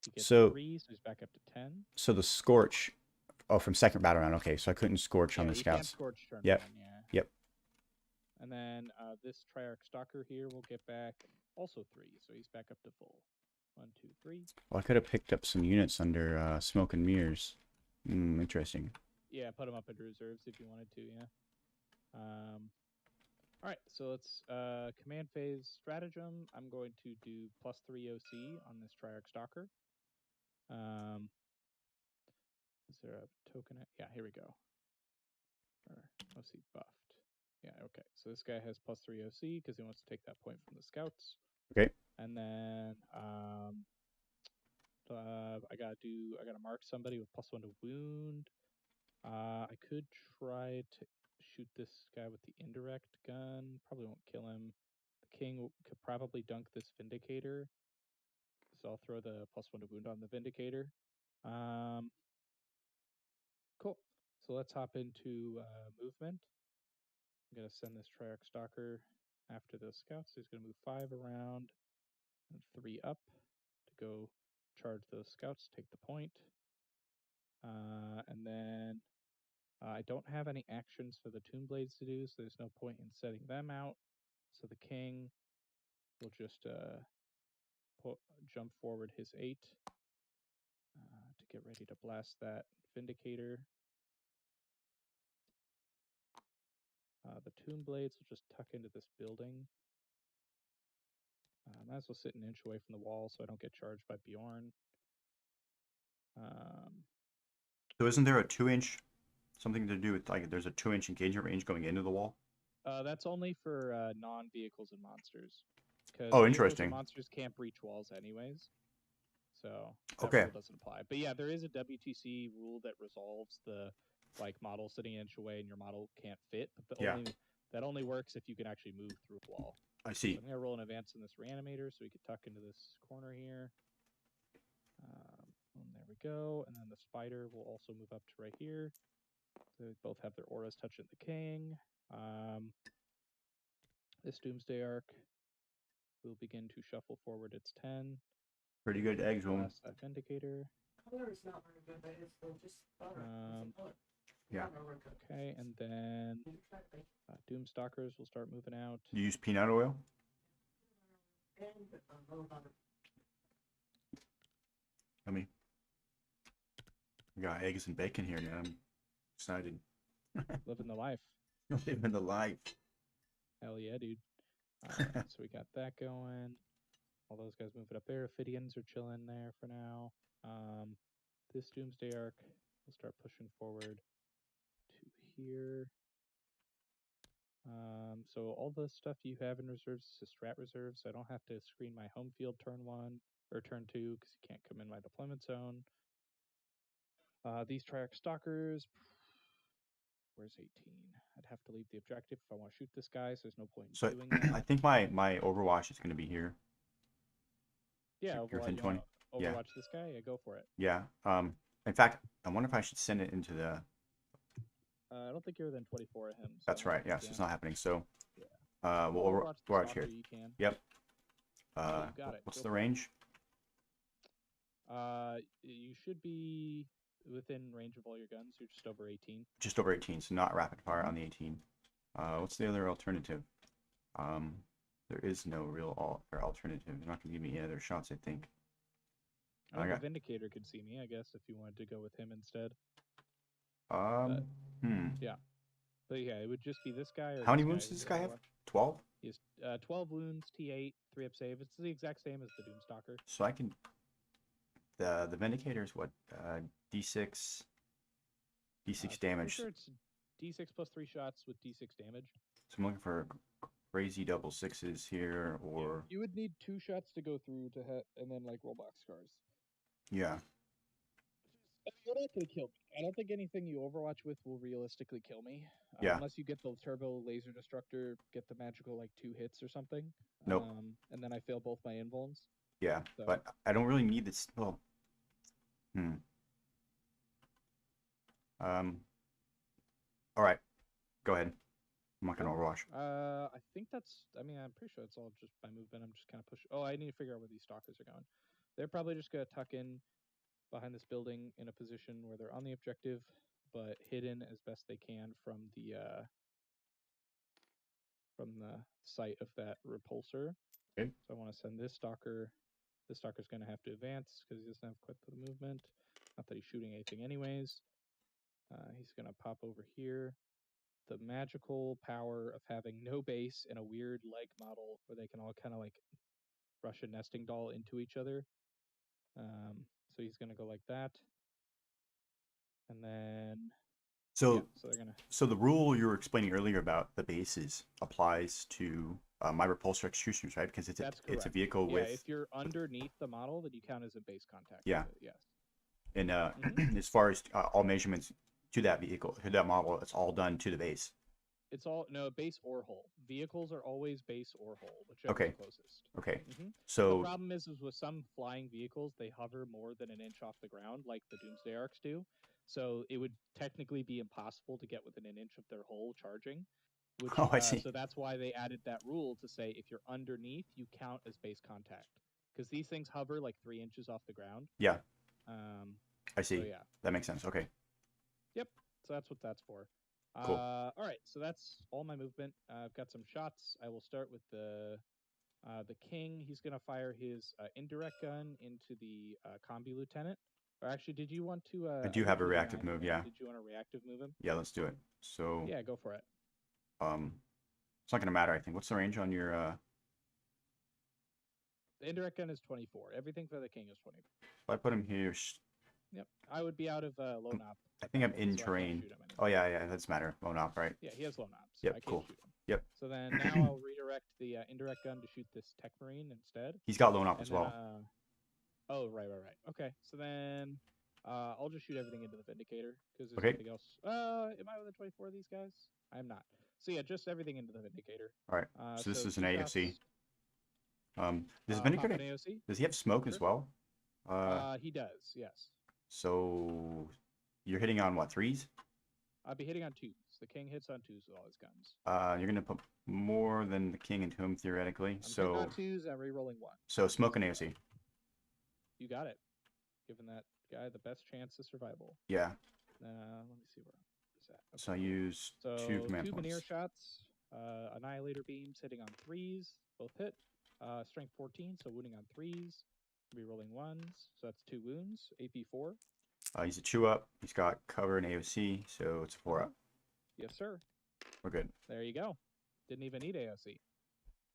He gets So- 3, so he's back up to 10. So the Scorch. Oh, from second battle round. Okay, so I couldn't Scorch on Yeah, the you can't scouts. Scorch turn Yep. 1, yeah. Yep. And then this Triarch Stalker here will get back also 3, so he's back up to full. 1, 2, 3. Well, I could have picked up some units under Smoke and Mirrors. Interesting. Yeah, put him up into reserves if you wanted to, yeah. All right, so let's command phase stratagem. I'm going to do +3 OC on this Triarch Stalker. Is there a token? Yeah, here we go. Or OC buffed. Yeah, okay. So this guy has +3 OC because he wants to take that point from the scouts. Okay. And then I gotta mark somebody with +1 to wound. I could try to shoot this guy with the indirect gun. Probably won't kill him. The king could probably dunk this Vindicator. So I'll throw the +1 to wound on the Vindicator. Cool. So let's hop into movement. I'm going to send this Triarch Stalker after those scouts. He's going to move 5 around and 3 up to go charge those scouts, take the point. And then I don't have any actions for the Tomb Blades to do, so there's no point in setting them out. So the king will just jump forward his 8 to get ready to blast that Vindicator. The Tomb Blades will just tuck into this building. Might as well sit an inch away from the wall so I don't get charged by Bjorn. So isn't there a 2-inch something to do with like there's a 2-inch engagement range going into the wall? That's only for non-vehicles and monsters. Oh, interesting. Monsters can't breach walls anyways, so that Okay. rule doesn't apply. But yeah, there is a WTC rule that resolves the model sitting an inch away and your model can't fit. But that only works if you can actually move through a wall. I see. So I'm gonna roll an advance in this reanimator so we can tuck into this corner here. And there we go. And then the spider will also move up to right here. So they both have their auras touching the king. This Doomsday Arc will begin to shuffle forward its 10. Pretty good eggs, woman. Blast that Vindicator. Color is not very good, but it's still just color. Yeah. Okay, and then Doomstalkers will start moving out. You use peanut oil? Yummy. We got eggs and bacon here, man. I'm excited. Living the life. Living the life. Hell yeah, dude. So we got that going. All those guys moving up there. Ophidians are chilling there for now. This Doomsday Arc will start pushing forward to here. So all the stuff you have in reserves is strat reserves. So I don't have to screen my home field turn 1 or turn 2 because you can't come in my deployment zone. These Triarch Stalkers. Where's 18? I'd have to leave the objective if I want to shoot this guy, so there's no point in doing that. I think my Overwatch is going to be here. Yeah, You're within 20. Overwatch Yeah. this guy? Yeah, go for it. Yeah. In fact, I wonder if I should send it into the... I don't think you're within 24 of him. So That's right. Yeah, so it's not happening. So, yeah. we'll Overwatch here. You can. Yep. You got it. What's Go the for it. range? You should be within range of all your guns. You're just over 18. Just over 18, so not rapid fire on the 18. What's the other alternative? There is no real alternative. You're not going to give me any other shots, I think. The Vindicator could see me, I guess, if you wanted to go with him instead. Yeah. But yeah, it would just be this guy. Or How many wounds does this guy have? 12? He has 12 wounds, T8, 3 up save. It's the exact same as the Doomstalker. So I can... The Vindicator is what? D6 damage. Sure, it's D6 plus 3 shots with D6 damage. So I'm looking for crazy double 6s here, or... You would need 2 shots to go through to hit, and then roll boxcars. Yeah. You're not gonna kill me. I don't think anything you Overwatch with will realistically kill me. Yeah. Unless you get the Turbo Laser Destructor, get the magical 2 hits or something. Nope. And then I fail both my invulns. Yeah, So. but I don't really need this. Well, All right, go ahead. I'm not gonna Overwatch. I think that's. I mean, I'm pretty sure it's all just by movement. I'm just kind of pushing. Oh, I need to figure out where these stalkers are going. they're probably just gonna tuck in behind this building in a position where they're on the objective, but hidden as best they can from the sight of that repulsor. Okay. So I want to send this stalker. This stalker's going to have to advance because he doesn't have quite the movement. Not that he's shooting anything anyways. He's going to pop over here. The magical power of having no base and a weird leg model where they can all kind of like rush a nesting doll into each other. So he's going to go like that. And then So, yeah, so they're gonna. so the rule you were explaining earlier about the bases applies to my repulsor executioners, right? Because it's That's it's a correct. vehicle Yeah, with if you're underneath the model, then you count as a base contact. Yeah. With it, yes. and Mhm. as far as all measurements to that vehicle, to that model, it's all done to the base. It's all no base or hull. Vehicles are always base or hull, whichever's Okay. closest. Okay. The So problem is with some flying vehicles, they hover more than an inch off the ground, like the Doomsday Arcs do. So it would technically be impossible to get within an inch of their hull charging. Which, oh, I see. So that's why they added that rule to say if you're underneath, you count as base contact. Because these things hover like 3 inches off the ground. Yeah, I So see. yeah. That makes sense. Okay. Yep. So that's what that's for. Cool. All right. So that's all my movement. I've got some shots. I will start with the king. He's gonna fire his indirect gun into the combi lieutenant. Or actually, did you want to? I do looked have a through the reactive manual. move, yeah. Did you want to reactive move him? Yeah, let's do it. So Yeah, go for it. it's not gonna matter, I think. What's the range on your The indirect gun is 24. Everything for the king is 24. if I put him here, Yep. I would be out of low knob. I think I'm so I in can't terrain. shoot him anymore. Oh yeah, that doesn't matter. Low knob, right? Yeah, he has low knobs. Yep, I can't cool. shoot him. Yep. So then now I'll redirect the indirect gun to shoot this tech marine instead. He's got low knob And as then, well. oh, right. Okay. So then I'll just shoot everything into the Vindicator because there's Okay. nothing else. Am I within 24 of these guys? I am not. So yeah, just everything into the Vindicator. All right. So this is an 2 AOC. shots. Does Pop Vindicator an AOC? does he have smoke as well? He does. Yes. So you're hitting on what, 3s? I'll be hitting on 2s. The king hits on 2s with all his guns. You're gonna put more than the king into him theoretically. I'm hitting So on 2s. I'm re-rolling 1. so smoke and AOC. You got it. Giving that guy the best chance of survival. Yeah. Let me see where it's at. Okay. So I use So 2 command 2 points. veneer shots, annihilator beams hitting on 3s, both hit. Strength 14, so wounding on 3s. Rerolling 1s, so that's 2 wounds. AP 4. He's a chew up. He's got cover and AOC, so it's a 4 up. Yes, sir. We're good. There you go. Didn't even need AOC.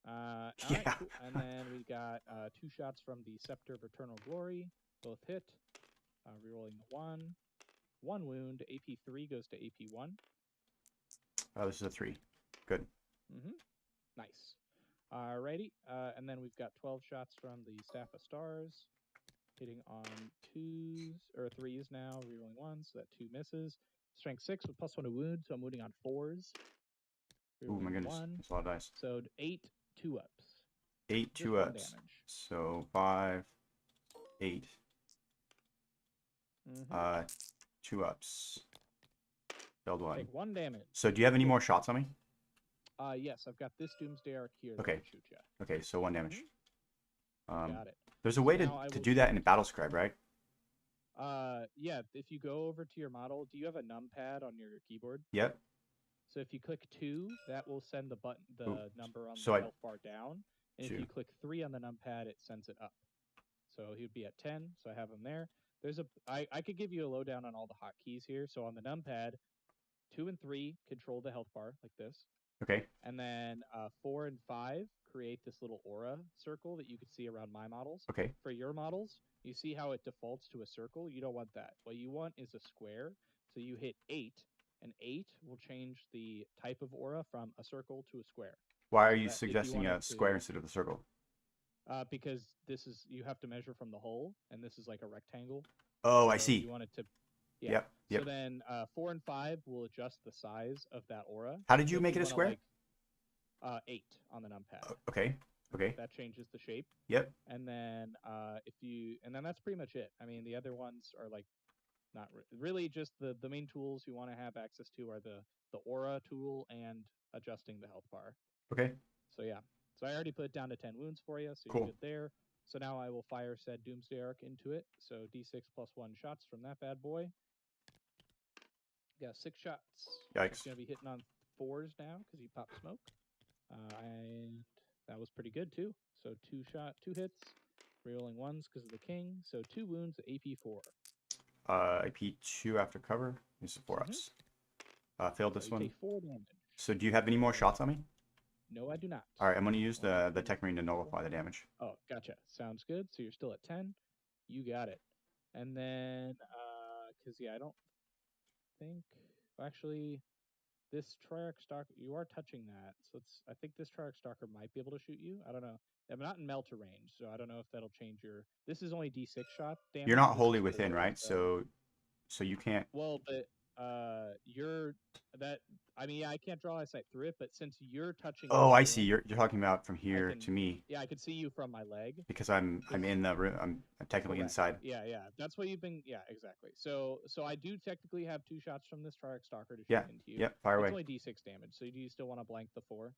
All Yeah. right, cool. And then we got 2 shots from the Scepter of Eternal Glory, both hit. Rerolling 1. 1 wound. AP 3 goes to AP 1. This is a 3. Good. Nice. Alrighty. And then we've got 12 shots from the Staff of Stars, hitting on 2s or 3s now, rerolling 1s, so that 2 misses. Strength 6 with +1 to wound, so I'm wounding on 4s. Oh my Rerolling goodness. 1. That's a lot of dice. So 8 2-ups. 8 Just 1 2-ups. damage. So 5, 8. 2-ups. Failed 1. Take 1 damage. So do you have any more shots on me? Yes, I've got this Doomsday Arc here that Okay. can shoot ya. Okay, so 1 damage. Got it. There's a way Now I to will do that in a battle scribe, right? Yeah, if you go over to your model, do you have a numpad on your keyboard? Yep. So if you click 2, that will send the number on So the I- health bar down. And 2. if you click 3 on the numpad, it sends it up. So he would be at 10, so I have him there. I could give you a lowdown on all the hotkeys here. So on the numpad, 2 and 3 control the health bar like this. Okay. And then 4 and 5 create this little aura circle that you can see around my models. Okay. For your models, you see how it defaults to a circle? You don't want that. What you want is a square. So you hit 8, and 8 will change the type of aura from a circle to a square. Why are So you that if you suggesting a wanted square to- instead of a circle? Because you have to measure from the hole, and this is like a rectangle. Oh, I So see. You want it to, yeah. Yep. Yep. So then 4 and 5 will adjust the size of that aura. How did So you if make it a wanna, square? 8 on the numpad. Okay. Okay. That changes the shape. Yep. And then and then that's pretty much it. I mean, the other ones are like not really just the main tools you want to have access to are the aura tool and adjusting the health bar. Okay. So yeah. So I already put it down to 10 wounds for you, so Cool. you're good there. So now I will fire said Doomsday Arc into it. So D6 plus 1 shots from that bad boy. Got 6 shots. Yikes. He's going to be hitting on 4s now because he popped smoke. And that was pretty good too. So 2 hits, rerolling 1s because of the king. So 2 wounds, AP 4. AP 2 after cover. This is 4 ups. Failed this So you one. take 4 damage. So do you have any more shots on me? No, I do not. All right, I'm going to use the Tech Marine to nullify the damage. Oh, gotcha. Sounds good. So you're still at 10. You got it. And then, because yeah, I don't think actually this Triarch Stalker, you are touching that. So I think this Triarch Stalker might be able to shoot you. I don't know. I'm not in melter range, so I don't know if that'll change your. This is only D6 shot damage. You're not this wholly is within, 4, right? So you can't. Well, but you're that. I mean, yeah, I can't draw a sight through it, but since you're touching. Oh, I the see. stand, You're talking about from here can- to me. Yeah, I can see you from my leg. Because I'm in the room. I'm technically Correct. inside. Yeah, yeah. That's what you've been. Yeah, exactly. So I do technically have 2 shots from this Triarch Stalker to shoot Yeah. into you. Yep. Fire It's away. only D6 damage. So do you still want to blank the 4?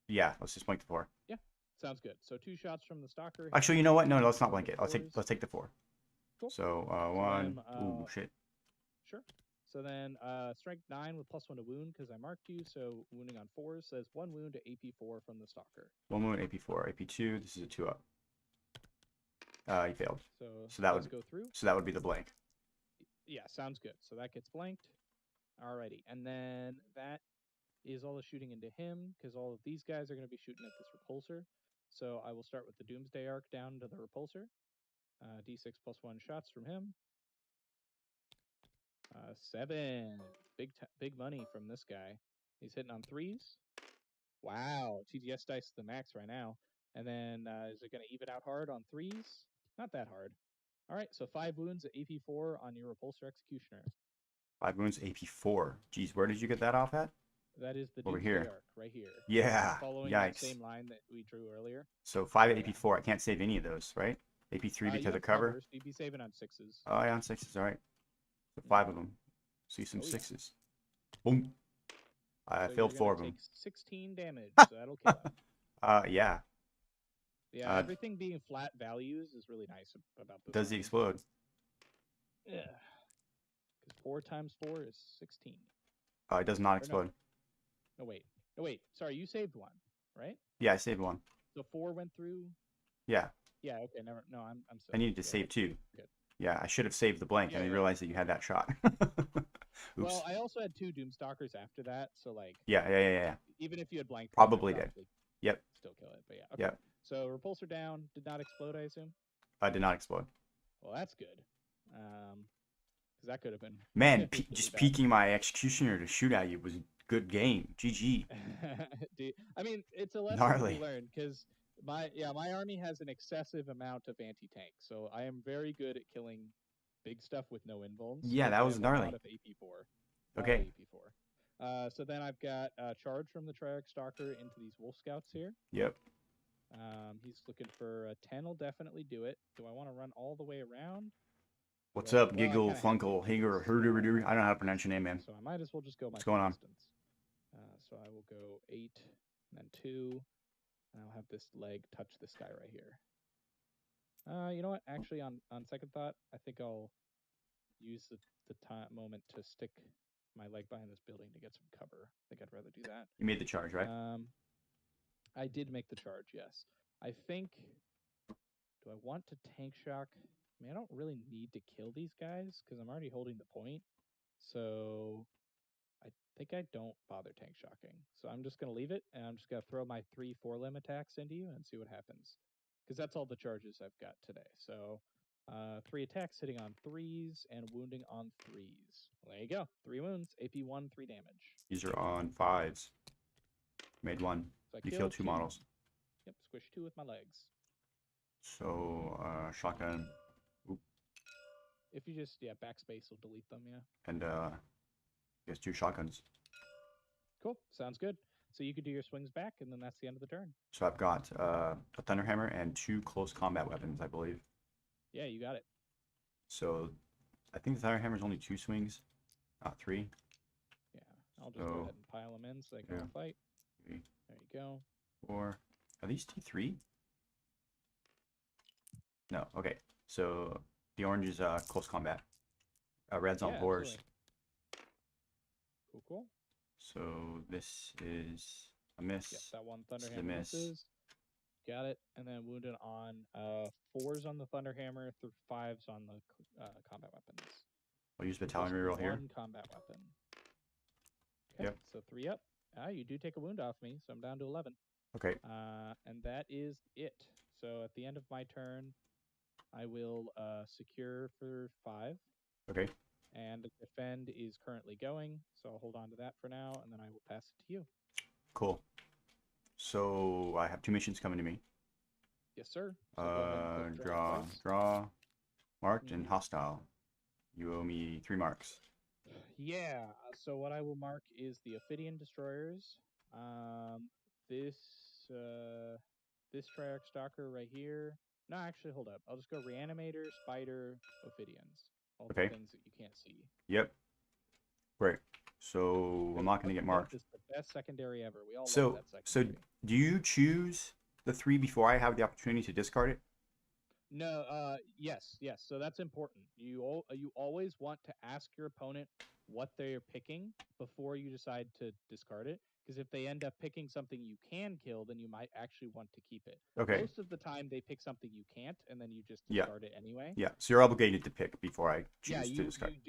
Yeah. Let's just blank the 4. Yeah, sounds good. So 2 shots from the Stalker. Actually, you know what? No, let's not From blank the it. Let's 4s. take the 4. Cool. So 1. then, Ooh, shit. Sure. So then strength 9 with +1 to wound because I marked you. So wounding on 4s says 1 wound to AP 4 from the Stalker. 1 wound, AP 4, AP 2. This is a 2 up. He failed. So that let's would go through. So that would be the blank. Yeah, sounds good. So that gets blanked. Alrighty, and then that is all the shooting into him because all of these guys are going to be shooting at this repulsor. So I will start with the Doomsday Arc down to the repulsor. D6 plus 1 shots from him. 7. Big money from this guy. He's hitting on 3s. Wow, TTS dice to the max right now. And then is it going to even out hard on 3s? Not that hard. All right, so 5 wounds at AP 4 on your repulsor executioner. 5 wounds, AP 4. Geez, where did you get that off at? That is the Over Doomsday here. Arc right here. Yeah. Following Yikes. that same line that we drew earlier. So 5 AP 4. I can't save any of those, right? AP 3 because of cover. Covers. You'd be saving on 6s. Oh, yeah, on 6s. All right. So 5 of them. See some 6s. Boom. I So failed you're 4 gonna of them. take 16 damage, so that'll kill him. Yeah. Yeah, everything being flat values is really nice about this. Does he army. explode? Yeah. Because 4 times 4 is 16. It does not explode. No, wait. Sorry, you saved 1, right? Yeah, I saved 1. So 4 went through. Yeah. Yeah. Okay. Never. No, I'm. I needed to save 2. Good. Yeah, I should have saved the blank. I didn't realize that you had that shot. Oops. Well, I also had 2 Doomstalkers after that, so like. Yeah. Even if you had blanked. Probably did. Yep. Still kill it, but yeah. Okay. Yep. So repulsor down, did not explode, I assume. Did not explode. Well, that's good. Because that could have been. Man, really just bad. peeking my executioner to shoot at you was a good game. GG. Dude, I mean, it's a lesson Gnarly. to learn because my army has an excessive amount of anti-tank, so I am very good at killing big stuff with no invulns. Yeah, that I was have gnarly. A lot of AP4. Okay. AP4. So then I've got a charge from the Triarch Stalker into these Wolf Scouts here. Yep. He's looking for a 10 will definitely do it. Do I want to run all the way around? What's Well, up, I Giggle, kinda have Funkle, to. Higer, Herder? I don't know how to pronounce your name, man. So I might as well just go my What's going on? distance. So I will go 8, and then 2, and I'll have this leg touch this guy right here. You know what? Actually, on second thought, I think I'll use the moment to stick my leg behind this building to get some cover. I think I'd rather do that. You made the charge, right? I did make the charge, yes. I think. Do I want to tank shock? I mean, I don't really need to kill these guys because I'm already holding the point. So I think I don't bother tank shocking. So I'm just going to leave it, and I'm just going to throw my 3 4-limb attacks into you and see what happens. Because that's all the charges I've got today. So 3 attacks hitting on 3s and wounding on 3s. There you go. 3 wounds. AP 1, 3 damage. These are on 5s. Made 1. So You killed 2 models. Yep, squish 2 with my legs. So, shotgun. Oop. If you just, backspace will delete them, yeah. And, I guess 2 shotguns. Cool. Sounds good. So you could do your swings back, and then that's the end of the turn. So I've got a Thunderhammer and 2 close combat weapons, I believe. Yeah, you got it. So I think the Thunderhammer is only 2 swings, not 3. Yeah, I'll just go ahead and pile them in so they can fight. There you go. 4. Are these T3? No. Okay. So the orange is close combat. Red's on boars. Cool, cool. So this is a miss. Yep, that one This is a Thunderhammer miss. misses. Got it. And then wounded on 4s on the Thunderhammer, 5s on the combat weapons. I'll use battalion Just reroll here. one combat weapon. Okay, Yep. so 3 up. You do take a wound off me, so I'm down to 11. Okay. And that is it. So at the end of my turn, I will secure for 5. Okay. And defend is currently going, so I'll hold on to that for now, and then I will pass it to you. Cool. So I have 2 missions coming to me. Yes, sir. So go ahead and click Draw, marked, and Mhm. hostile. You owe me 3 marks. Yeah. So what I will mark is the Ophidian destroyers. This Triarch Stalker right here. No, actually, hold up. I'll just go Reanimator, Spider, Ophidians. All Okay. the things that you can't see. Yep. Great. So I'm not going to get marked. It's the best secondary ever. We all So love that secondary. do you choose the 3 before I have the opportunity to discard it? No, yes. So that's important. You always want to ask your opponent what they're picking before you decide to discard it. Because if they end up picking something you can kill, then you might actually want to keep it. Okay. Most of the time, they pick something you can't, and then you just discard it anyway. Yeah. So you're obligated to pick before I choose to Yeah, discard. you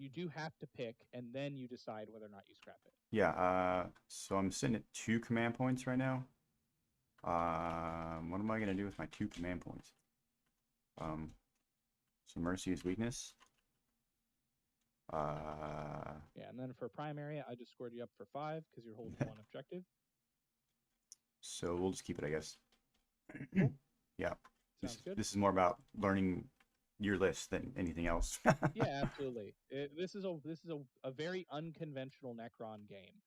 do have to pick, and then you decide whether or not you scrap it. Yeah. So I'm sitting at 2 command points right now. What am I gonna do with my 2 command points? So mercy is weakness. Yeah, and then for primary, I just scored you up for 5 because you're holding 1 objective. So we'll just keep it, I guess. Cool. Yeah. Sounds good. This is more about learning your list than anything else. Yeah, absolutely. This is a very unconventional Necron game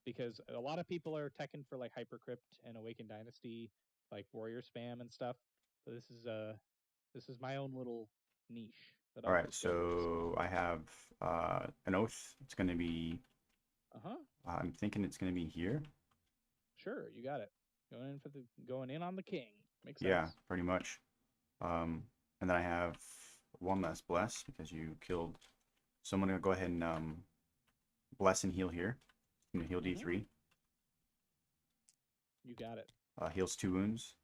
because a lot of people are teching for like Hypercrypt and Awakened Dynasty, like warrior spam and stuff. But this is my own little niche. All right, so I have an oath. It's going to be. I'm thinking it's going to be here. Sure, you got it. Going in on the king. Makes sense. Yeah, pretty much. And then I have 1 less bless because you killed. So I'm going to go ahead and bless and heal here. I'm going to heal D3. You got it. Heals 2 wounds.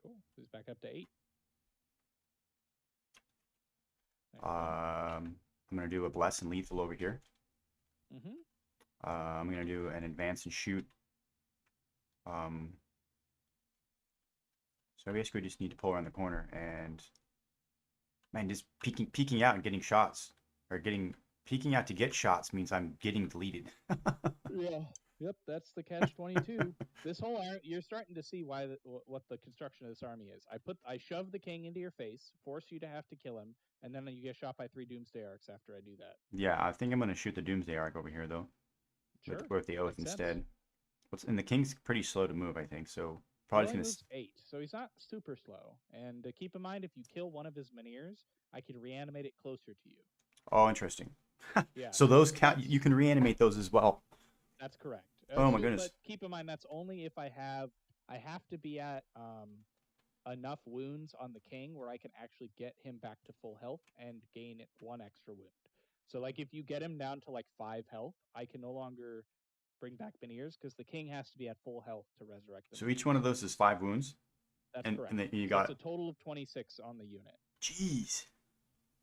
Cool. He's back up to 8. I'm going to do a bless and lethal over here. I'm going to do an advance and shoot. So I basically just need to pull around the corner and, man, just peeking out and getting shots, or peeking out to get shots means I'm getting deleted. Yeah. Yep, that's the catch-22. This whole you're starting to see why what the construction of this army is. I shove the king into your face, force you to have to kill him, and then you get shot by 3 Doomsday Arcs after I do that. Yeah, I think I'm gonna shoot the Doomsday Arc over here though. Sure. With the oath instead. And the king's pretty slow to move, I think. So probably gonna moves 8, so he's not super slow. And keep in mind, if you kill one of his Minears, I can reanimate it closer to you. Oh, interesting. Yeah. So those count. You can reanimate those as well. That's correct. Oh my goodness. But keep in mind, that's only if I have to be at enough wounds on the king where I can actually get him back to full health and gain 1 extra wound. So like if you get him down to like 5 health, I can no longer bring back Minears because the king has to be at full health to resurrect them. So each one of those is 5 wounds? That's correct. And then you got it's a total of 26 on the unit. Jeez.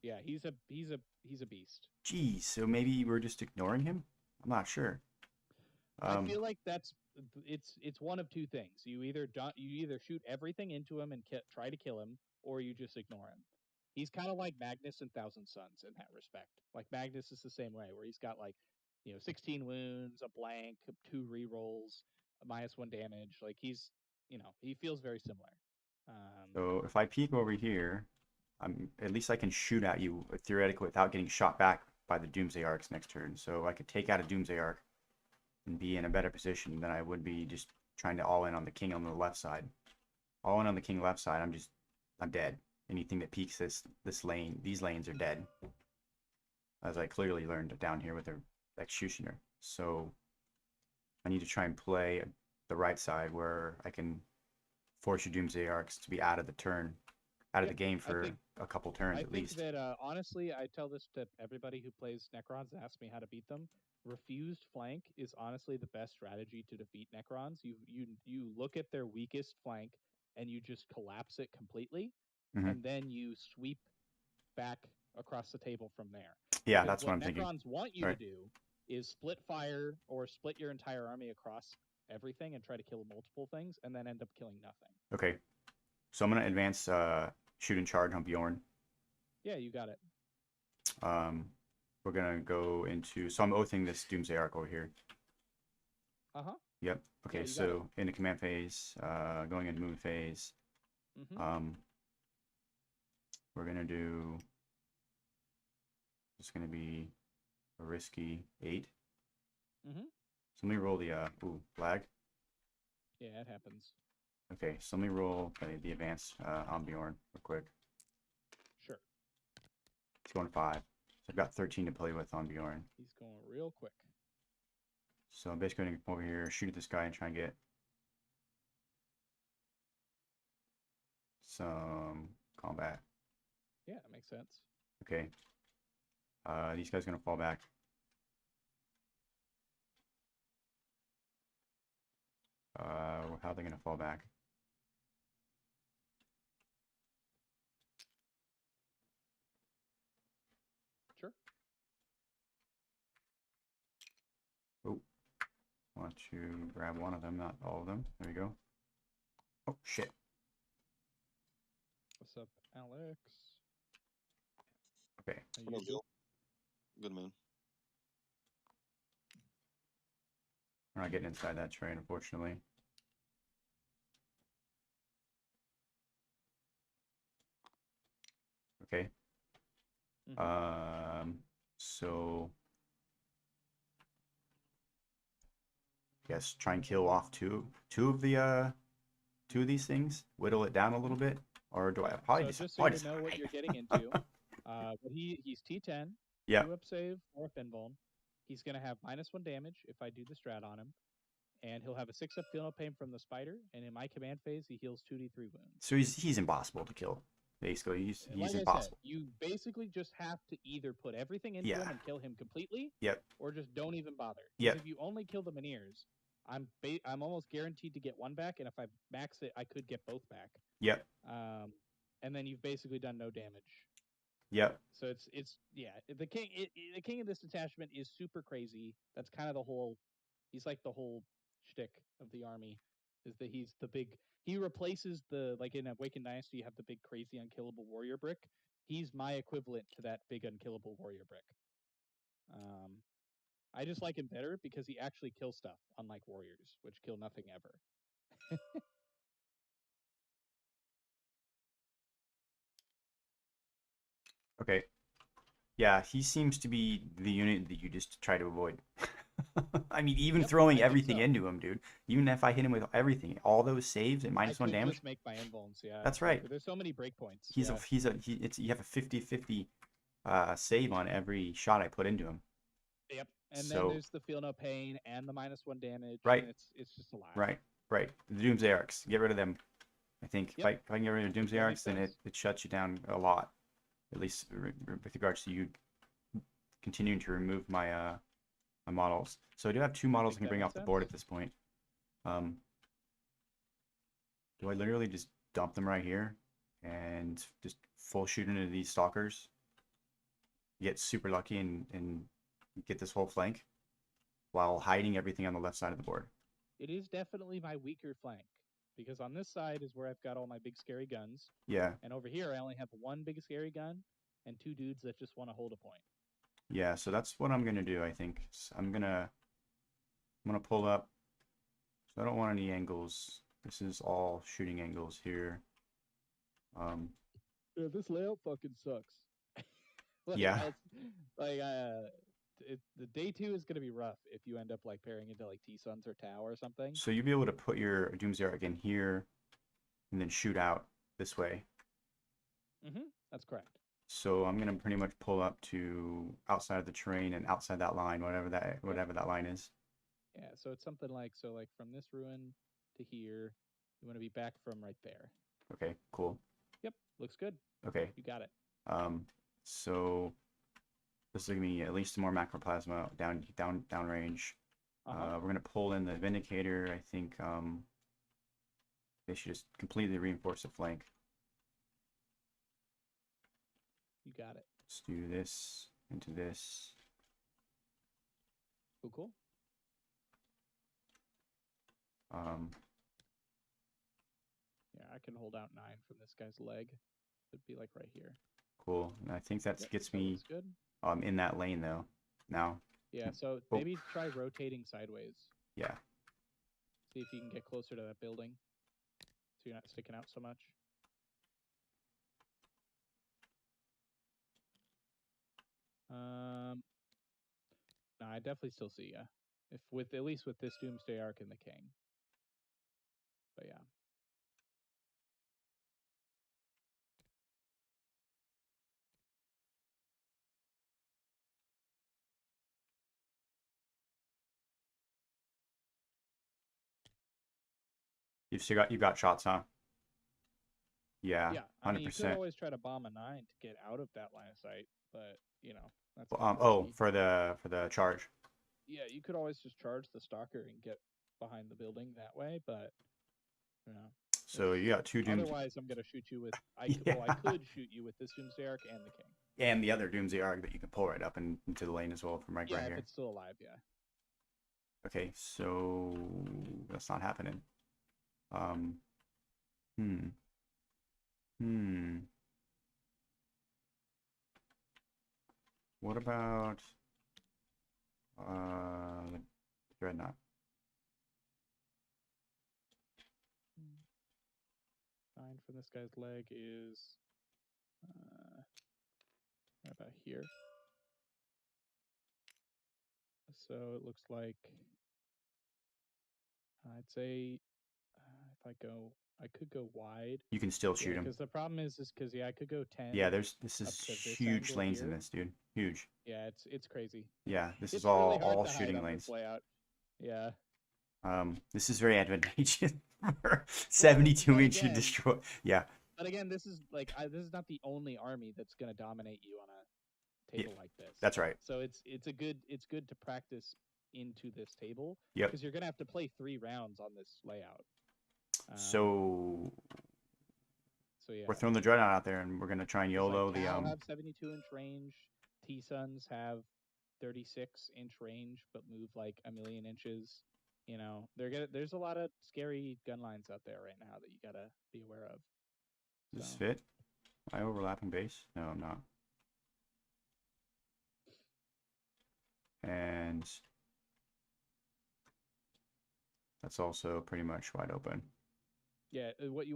Yeah, he's a beast. Jeez, so maybe we're just ignoring him? I'm not sure. I feel like it's one of 2 things. You either shoot everything into him and try to kill him, or you just ignore him. He's kind of like Magnus in Thousand Suns in that respect. Like Magnus is the same way, where he's got 16 wounds, a blank, 2 rerolls, -1 damage. Like he feels very similar. So if I peek over here, at least I can shoot at you theoretically without getting shot back by the Doomsday Arcs next turn. So I could take out a Doomsday Arc and be in a better position than I would be just trying to all in on the king on the left side. All in on the king left side, I'm dead. Anything that peeks this lane, these lanes are dead. As I clearly learned down here with the Executioner. So I need to try and play the right side where I can force your Doomsday Arcs to be out of the turn, out of the game for a couple turns at least. I think that honestly, I tell this to everybody who plays Necrons and asks me how to beat them. Refused flank is honestly the best strategy to defeat Necrons. You look at their weakest flank and you just collapse it completely, and then you sweep back across the table from there. Yeah, Because that's what I'm Necrons thinking. Want you to do is split fire or split your entire army across everything and try to kill multiple things, and then end up killing nothing. Okay, so I'm gonna advance shoot and charge on Bjorn. Yeah, you got it. We're gonna go into. So I'm oathing this Doomsday Arc over here. Yep. Okay, Yeah, so into command phase, going into movement phase. We're gonna do. It's gonna be a risky 8. So let me roll the lag. Yeah, it happens. Okay, so let me roll the advance on Bjorn real quick. Sure. It's going 5. So I've got 13 to play with on Bjorn. He's going real quick. So I'm basically going to come over here, shoot at this guy, and try and get some combat. Yeah, that makes sense. Okay. These guys are going to fall back. How are they going to fall back? Sure. Oh, want to grab one of them, not all of them. There we go. Oh, shit. What's up, Alex? Okay. Hello, Bill. Good man. We're not getting inside that train, unfortunately. Okay. So guess try and kill off two of these things, whittle it down a little bit, or do I probably so just so you know what you're getting into? But he's T10. Yeah. 2 up save, 4 invuln. He's gonna have -1 damage if I do the strat on him, and he'll have a 6 up feel no pain from the spider. And in my command phase, he heals 2d3 wounds. So he's impossible to kill. Basically, he's like impossible. I said, you basically just have to either put everything into him and kill him completely, or just don't even bother. Because if you only kill the Minears, I'm almost guaranteed to get 1 back, and if I max it, I could get both back. Yep. And then you've basically done no damage. Yep. So it's the king of this detachment is super crazy. That's kind of the whole. He's like the whole shtick of the army, is that he's the big. He replaces like in Awakened Dynasty, you have the big crazy unkillable warrior brick. He's my equivalent to that big unkillable warrior brick. I just like him better because he actually kills stuff, unlike warriors, which kill nothing ever. Okay. Yeah, he seems to be the unit that you just try to avoid. I mean, even throwing everything into him, dude. Even if I hit him with everything, all those saves at -1 damage. Just make my invulns, yeah. That's right. There's so many breakpoints. You have a 50-50 save on every shot I put into him. Yep. And then there's the feel no pain and the -1 damage. Right. And it's just a lot. Right. The Doomsday Arcs. Get rid of them. I think if I can get rid of Doomsday Arcs, then it shuts you down a lot. At least with regards to you continuing to remove my my models. So I do have 2 models I can bring off the board at this point. Do I literally just dump them right here and just full shoot into these stalkers? Get super lucky and get this whole flank while hiding everything on the left side of the board. It is definitely my weaker flank, because on this side is where I've got all my big scary guns. Yeah. And over here I only have 1 big scary gun and 2 dudes that just want to hold a point. Yeah, so that's what I'm gonna do, I think. So I'm gonna pull up. So I don't want any angles. This is all shooting angles here. Yeah, this layout fucking sucks. Yeah. The day 2 is gonna be rough if you end up like pairing into like T-Suns or Tau or something. So you'll be able to put your Doomsday Arc in here and then shoot out this way. That's correct. So I'm gonna pretty much pull up to outside of the terrain and outside that line, whatever that line is. Yeah, so it's something like from this ruin to here, you want to be back from right there. Okay, cool. Yep, looks good. Okay. You got it. So this is gonna be at least more macroplasma down range. We're gonna pull in the Vindicator. I think they should just completely reinforce the flank. You got it. Let's do this into this. Cool. Yeah, I can hold out 9 from this guy's leg. It'd be like right here. Cool. And I think that gets that me looks good. in that lane though. Now. Yeah, so Oh. maybe try rotating sideways. Yeah. See if you can get closer to that building, so you're not sticking out so much. No, I definitely still see ya. At least with this Doomsday Arc and the King. But yeah. You got shots, huh? Yeah. Yeah, I mean, you could always try to bomb a 9 to get out of that line of sight, but you know that's. For the charge. Yeah, you could always just charge the stalker and get behind the building that way, but you know. So you got 2 Doomsday. Otherwise, I'm gonna shoot you with. I could shoot you with this Doomsday Arc and the King. And the other Doomsday Arc that you can pull right up into the lane as well from right here. Yeah, if it's still alive, yeah. Okay, so that's not happening. What about the Dreadnought? Fine from this guy's leg is right about here. So it looks like I'd say if I could go wide. You can still shoot him. Because the problem is because I could go 10. Yeah, this is huge lanes in this, dude. Huge. Yeah, it's crazy. Yeah, this is really all shooting lanes. Layout. Yeah. This is very advantageous for 72-inch to destroy. Yeah. But again, this is this is not the only army that's gonna dominate you on a table like this. That's right. So it's good to practice into this table. Yep. Because you're gonna have to play 3 rounds on this layout. So yeah. We're throwing the Dreadnought out there, and we're gonna try and YOLO the have 72-inch range. T-Suns have 36-inch range, but move like a million inches. You know, there's a lot of scary gun lines out there right now that you gotta be aware of. Does this fit? Am I overlapping base? No, I'm not. And that's also pretty much wide open. Yeah, if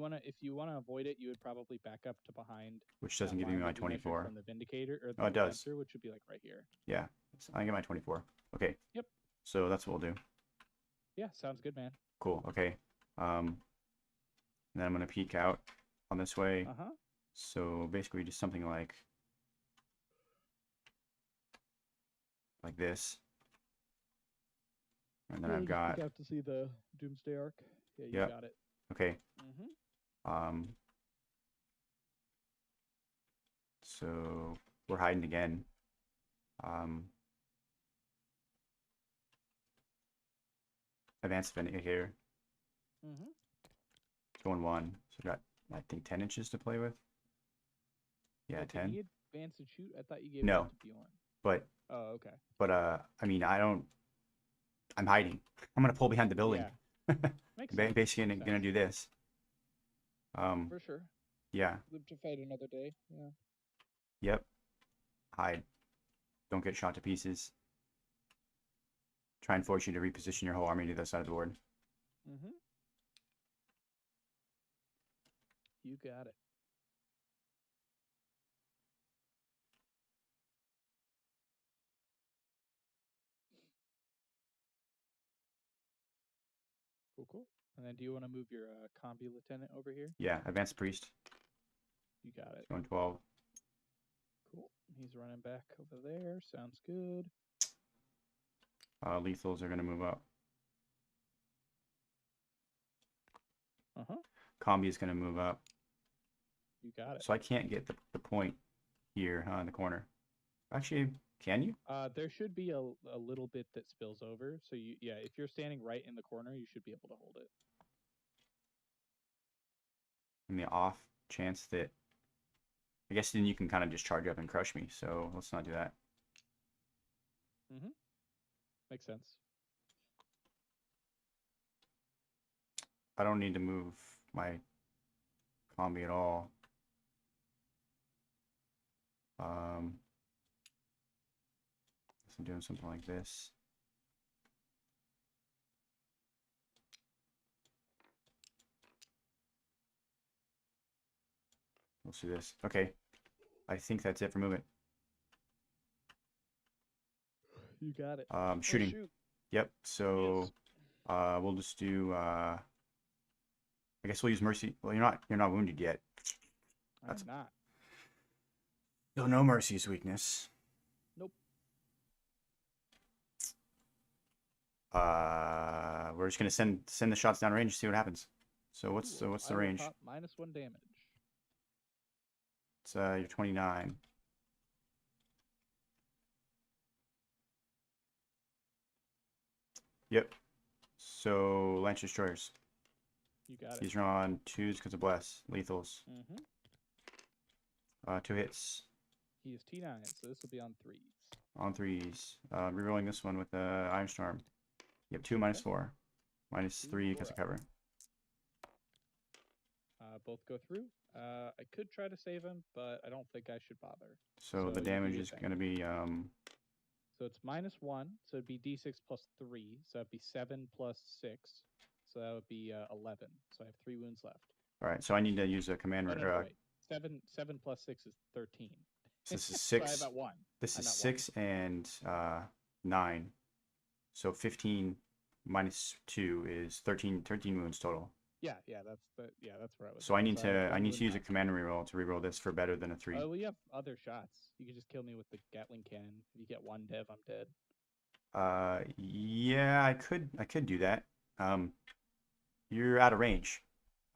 you wanna avoid it, you would probably back up to behind. Which doesn't give me my 24. From the Vindicator or the it does. Defensor, which would be like right here. Yeah, I get my 24. Okay. Yep. So that's what we'll do. Yeah, sounds good, man. Cool. Okay. And then I'm gonna peek out on this way. So basically, just something like this. And then I've got. You have to see the Doomsday Arc. Yeah, you got it. Okay. So we're hiding again. Advanced Vindicator. Going 1. So we got, I think, 10 inches to play with. Yeah, 10. Did he advance and shoot? I thought you gave no. it to Bjorn. But. Oh, okay. But I mean, I'm hiding. I'm gonna pull behind the building. Yeah. Makes sense. Basically, gonna do this. For sure. Yeah. Live to fight another day. Yeah. Yep. Hide. Don't get shot to pieces. Try and force you to reposition your whole army to the other side of the board. You got it. Cool. And then do you want to move your combi lieutenant over here? Yeah, advanced priest. You got it. Going 12. Cool. He's running back over there. Sounds good. Lethals are going to move up. combi is going to move up. You got it. So I can't get the point here, huh, in the corner. Actually, can you? There should be a little bit that spills over. So yeah, if you're standing right in the corner, you should be able to hold it. In the off chance that, I guess then you can kind of just charge up and crush me. So let's not do that. Makes sense. I don't need to move my combi at all. I'm doing something like this. We'll see this. Okay. I think that's it for movement. You got it. Shooting. Shoot. Yep. So Yes. we'll just do I guess we'll use mercy. Well, you're not wounded yet. I'm not. So no mercy's weakness. Nope. We're just gonna send the shots down range, see what happens. So what's the I will range? pop -1 damage. It's you're 29. Yep. So Lance Destroyers. You got it. These are on 2s because of bless. Lethals. 2 hits. He is T9, so this will be on 3s. On 3s. Rerolling this one with the Iron Storm. You have 2 -4. -3 because of cover. Both go through. I could try to save him, but I don't think I should bother. So So the you do damage your is thing. going to be So it's -1, so it'd be D6 plus 3, so that'd be 7 plus 6, so that would be 11. So I have 3 wounds left. all right. So I need to use a command. Oh, no, wait. 7 plus 6 is 13. So this is So I 6. have at 1. This I'm is at 6 and 9. So 15 minus 2 is 13 wounds total. Yeah, that's where I was. So I at. need I have to 1 wound use a left. command reroll to reroll this for better than a 3. Oh, well, you have other shots. You can just kill me with the Gatling cannon. If you get 1 dev, I'm dead. Yeah, I could do that. You're out of range.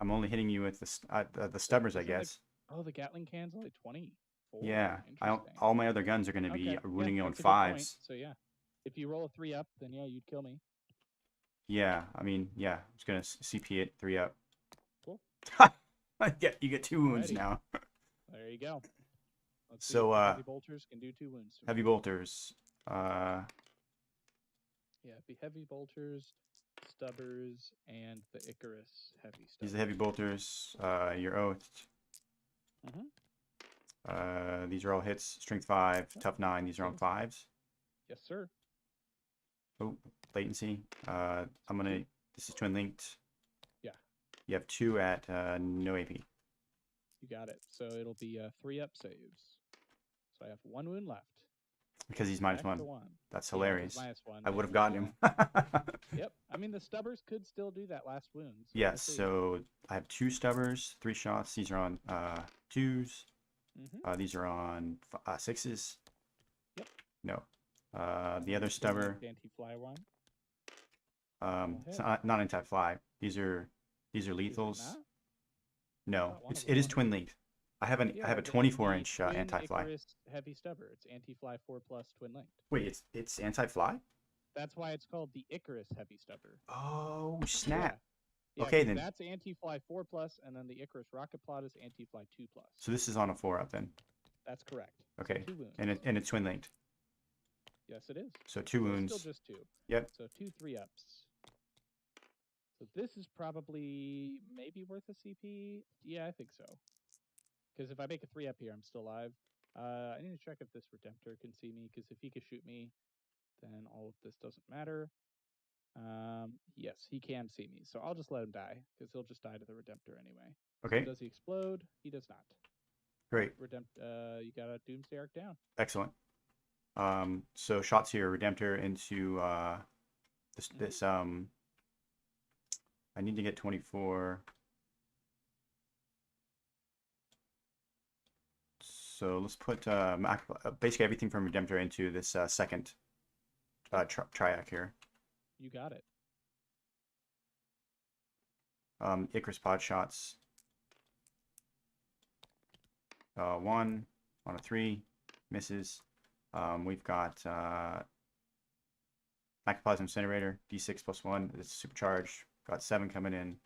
I'm only hitting you with the stubbers, I Isn't the- guess. Oh, the Gatling cannon's only 24. Yeah, Interesting. all my other guns are going to be Okay, wounding you on that's a good point. 5s. So yeah, if you roll a 3 up, then yeah, you'd kill me. Yeah, I mean, yeah, I'm just gonna CP it 3 up. Cool. Yeah, you get 2 wounds Alrighty. now. There you go. Let's see So, if the heavy bolters can do 2 wounds. to me. Heavy bolters. Yeah, it'd be heavy bolters, stubbers, and the Icarus heavy stubbers. These are heavy bolters. Your oathed. These are all hits. Strength 5, tough 9. These are on 5s. Yes, sir. Oh, latency. This is twin linked. Yeah. You have 2 at no AP. You got it. So it'll be 3 up saves. So I have 1 wound left. Because he's Back -1. to 1. That's Yeah, hilarious. -1. I would have and, gotten him. Yep. I mean, the stubbers could still do that last wound. So we'll Yes, see. so I have 2 stubbers, 3 shots. These are on 2s. These are on 6s. Yep. No. The other stubber, Anti-fly one. it's not anti-fly. These are Is it lethals. not? No, thought one of it them is was. twin linked. I have Yeah, a the 24-inch twin anti-fly. Icarus heavy stubber. It's anti-fly 4+ twin linked. Wait, it's anti-fly? That's why it's called the Icarus heavy stubber. Oh snap! Yeah, Okay, 'cause then. that's anti-fly 4+, and then the Icarus rocket plot is anti-fly 2+. So this is on a 4-up then. That's correct. So Okay, 2 wounds. and it's twin linked. Yes, it is. So 2 So it's wounds. Still just 2. Yep. So 2 3-ups. So this is probably maybe worth a CP. Yeah, I think so. Because if I make a 3-up here, I'm still alive. I need to check if this Redemptor can see me. Because if he can shoot me, then all of this doesn't matter. Yes, he can see me. So I'll just let him die. Because he'll just die to the Redemptor anyway. Okay, Does he explode? He does not. great, You got a Doomsday Arc down. excellent. So shots here, Redemptor into this I need to get 24. So let's put basically everything from Redemptor into this second triac here. You got it. Icarus pod shots. 1 on a 3, misses. We've got Macroplasm Incinerator, D6 plus 1. It's supercharged. Got 7 coming in.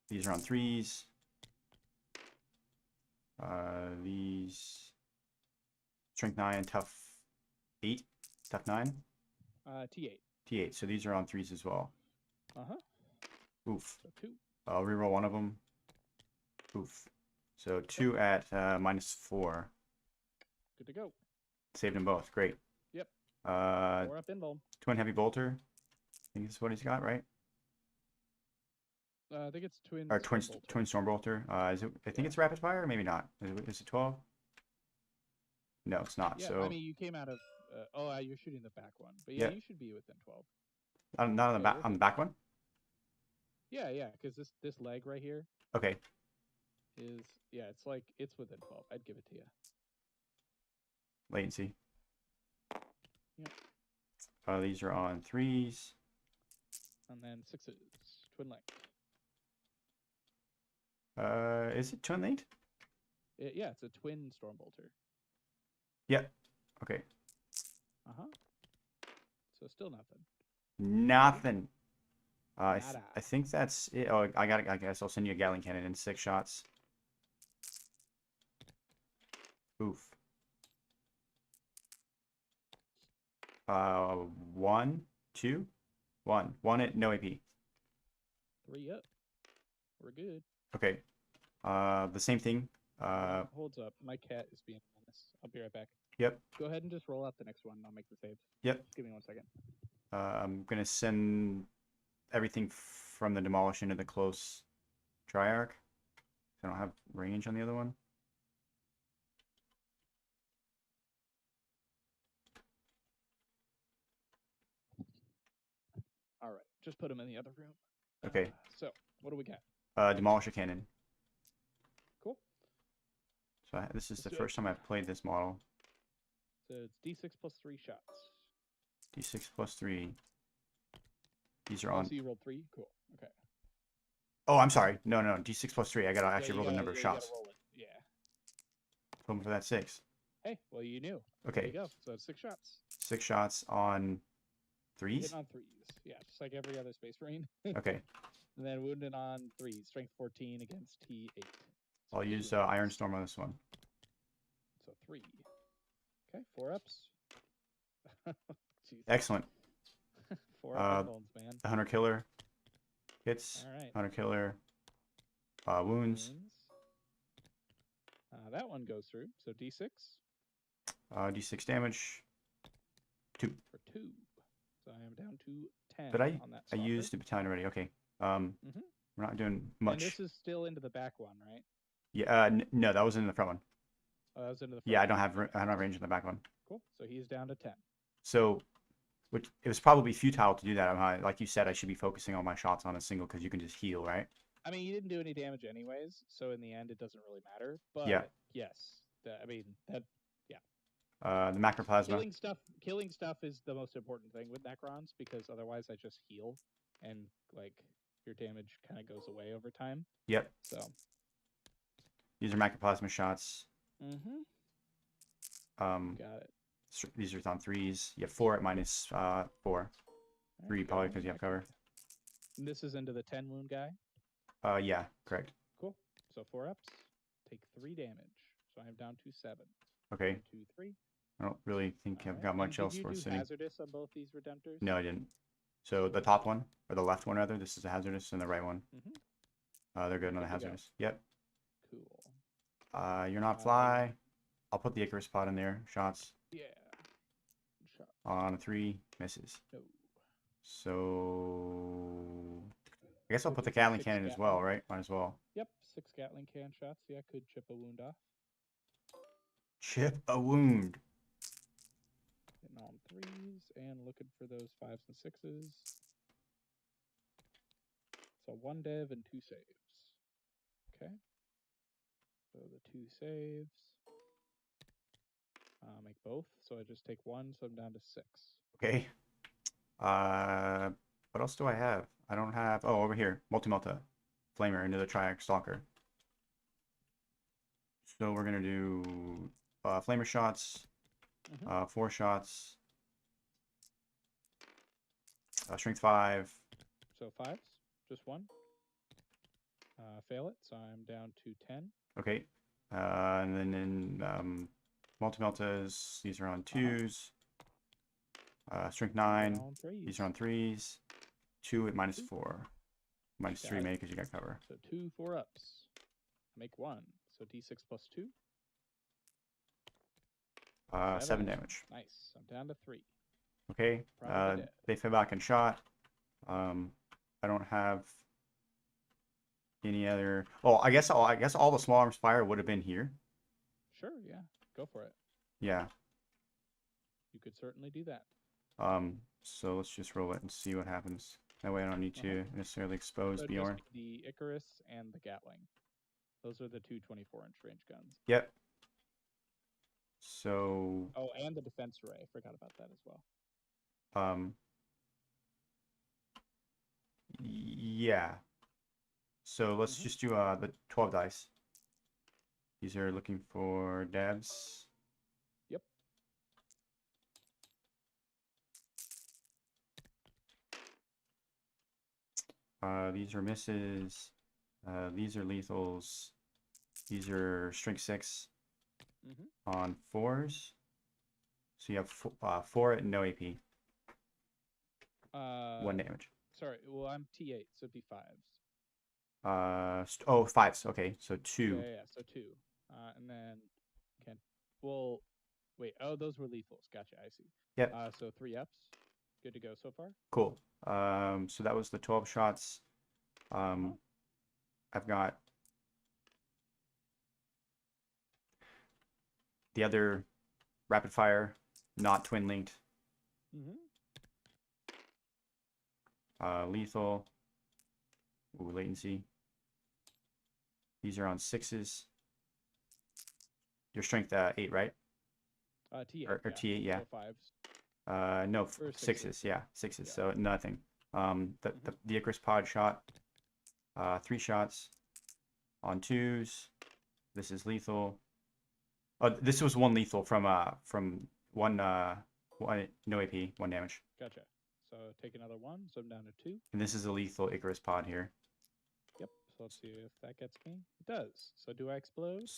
These are on 3s. These Strength 9, Tough 8, Tough 9. T8. T8. So these are on 3s as well. Oof. So 2. I'll reroll one of them. Oof. So 2 at -4. Good to go. Saved them both. Great. Yep. 4 up invuln. Twin Heavy Bolter. I think this is what he's got, right? I think it's twin. Or Twin Storm Bolter. Is it? I think it's Rapid Fire, or maybe not. Is it 12? No, it's not. Yeah, So I mean, you came out of. You're shooting the back one, but yeah, Yeah. you should be within 12. not on the Yeah, back. you're On the good. back one. Yeah, because this leg right here Okay. is it's like it's within 12. I'd give it to you. Latency. Yep. These are on 3s. And then 6s, twin length. Is it twin linked? Yeah, it's a twin storm bolter. Yep. Okay. So still nothing. Nothing. I Nada. think that's it. Oh, I guess I'll send you a Gatling cannon in 6 shots. Oof. 1, 2, 1. 1 at no AP. 3 up. We're good. Okay. The same thing. Holds up. My cat is being a menace. I'll be right back. Yep. Go ahead and just roll out the next one. I'll make the save. Yep. Just give me 1 second. I'm gonna send everything from the demolish into the close triarch. I don't have range on the other one. All right. Just put him in the other room. Okay. So, what do we got? Demolisher cannon. Cool. So this is Let's the do it. first time I've played this model. So it's D6 plus 3 shots. D6 plus 3. These are Oh, on. so you rolled 3? Cool. Okay. Oh, I'm sorry. No. D6 plus 3. I gotta actually you roll the gotta- number of you gotta shots. roll it. Yeah. Hoping for that 6. Hey, well, you knew. There you Okay. go. So it's 6 shots. 6 shots on 3s. Hitting on 3s. Yeah, just like every other Space Marine. Okay. And then wounded on 3s. Strength 14 against T8. So I'll 2 use ups. Iron Storm on this one. So 3. Okay, 4 ups. Jeez. Excellent. 4 up bones, man. The Hunter Killer hits. All right. Hunter Killer wounds. Wounds. That one goes through. So D6 D6 damage. 2. for 2. So I am down to 10 But on that. I stopper. used the battalion already. Okay. Mhm. We're not doing And much. this is still into the back one, right? Yeah. No, that was in the front one. Oh, that was into the front Yeah, I one. don't have range in the back one. Cool. So he's down to 10. So, which it was probably futile to do that. Like you said, I should be focusing all my shots on a single because you can just heal, right? I mean, you didn't do any damage anyways, so in the end, it doesn't really matter. But Yeah. yes, I mean that. The macroplasma. Killing stuff is the most important thing with Necrons because otherwise, I just heal and like your damage kind of goes away over time. Yep. So. These are macroplasma shots. Mm-hmm. Got it. These are on 3s. You have 4 at -4. All 3 right, probably go because you on. have cover. And this is into the 10 wound guy. Yeah, correct. Cool. So 4 ups, take 3 damage. So I am down to 7. Okay. 1, 2, 3. I don't really think I've Alright, got and much else did for you do sitting. hazardous on both these redemptors? No, I didn't. So the top one, or the left one rather, this is a hazardous, and the right one. Mm-hmm. They're good on the Good to go. hazardous. Yep. Cool. You're not fly. I'll put the Icarus pod in there. Shots Yeah. Shot. on a 3, misses. No. So I guess I'll So put the just a Gatling 6 cannon as well, Gatling. right? Might as well. Yep. 6 Gatling can shots. Yeah, could chip a wound off. Chip a wound. Hitting on 3s and looking for those 5s and 6s. So 1 dev and 2 saves. Okay. So the 2 saves. Make both. So I just take 1, so I'm down to 6. Okay. What else do I have? I don't have. Oh, over here, multi-melta, flamer into the triac stalker. So we're gonna do flamer shots, 4 shots, strength 5. So 5s, just 1. Fail it, so I'm down to 10. Okay. And then in multi-meltas, these are on 2s. Strength 9. On 3s. These are on 3s. 2 at -4. Minus Got 3 it. make because you got cover. So 2 4-ups. Make 1. So d6 plus 2. 7 damage. Nice. I'm down to 3. Okay. Probably dead. They fell back and shot. I don't have any other. Oh, I guess all the small arms fire would have been here. Sure, yeah. Go for it. Yeah. You could certainly do that. So let's just roll it and see what happens. That way I don't need to necessarily expose So Bjorn. just the Icarus and the Gatling. Those are the 2 24-inch range guns. Yep. So Oh, and the defense array. I forgot about that as well. yeah. So let's just do the 12 dice. These are looking for devs. Yep. These are misses. These are lethals. These are strength 6 on 4s. So you have 4 at no AP. 1 damage. Sorry, well I'm T8, so it'd be 5s. 5s. Okay, so 2. Yeah, so 2. And then well, wait. Oh, those were lethals. Gotcha. I see. Yep. So 3 ups. Good to go so far. Cool. So that was the 12 shots. I've got the other rapid fire, not twin linked. Lethal. Ooh, latency. These are on 6s. Your strength 8, right? T8. Or T8, yeah. So 5s. No, Or 6s. Yeah, 6s. Yeah. So nothing. The Icarus pod shot. 3 shots on 2s. This is lethal. This was 1 lethal from 1 no AP, 1 damage. Gotcha. So take another 1. So I'm down to 2. And this is a lethal Icarus pod here. Yep. So let's see if that gets me. It does. So do I explode?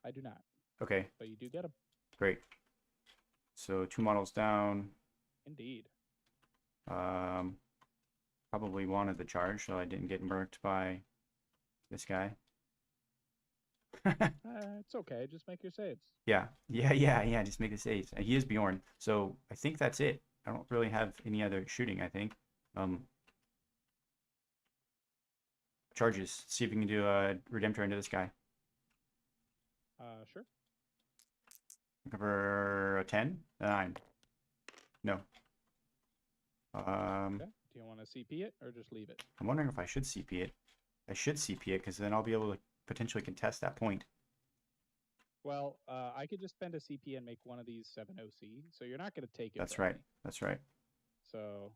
I do not. Okay. But you do get them. Great. So 2 models down. Indeed. Probably wanted the charge, so I didn't get murked by this guy. It's okay. Just make your saves. Yeah. Just make the saves. He is Bjorn. So I think that's it. I don't really have any other shooting, I think. Charges. See if we can do a Redemptor into this guy. Sure. Cover a 10? A 9. No. Okay. Do you want to CP it or just leave it? I'm wondering if I should CP it. I should CP it because then I'll be able to potentially contest that point. Well, I could just spend a CP and make one of these 7 OC, so you're not going to take it. That's from right. me. That's right. So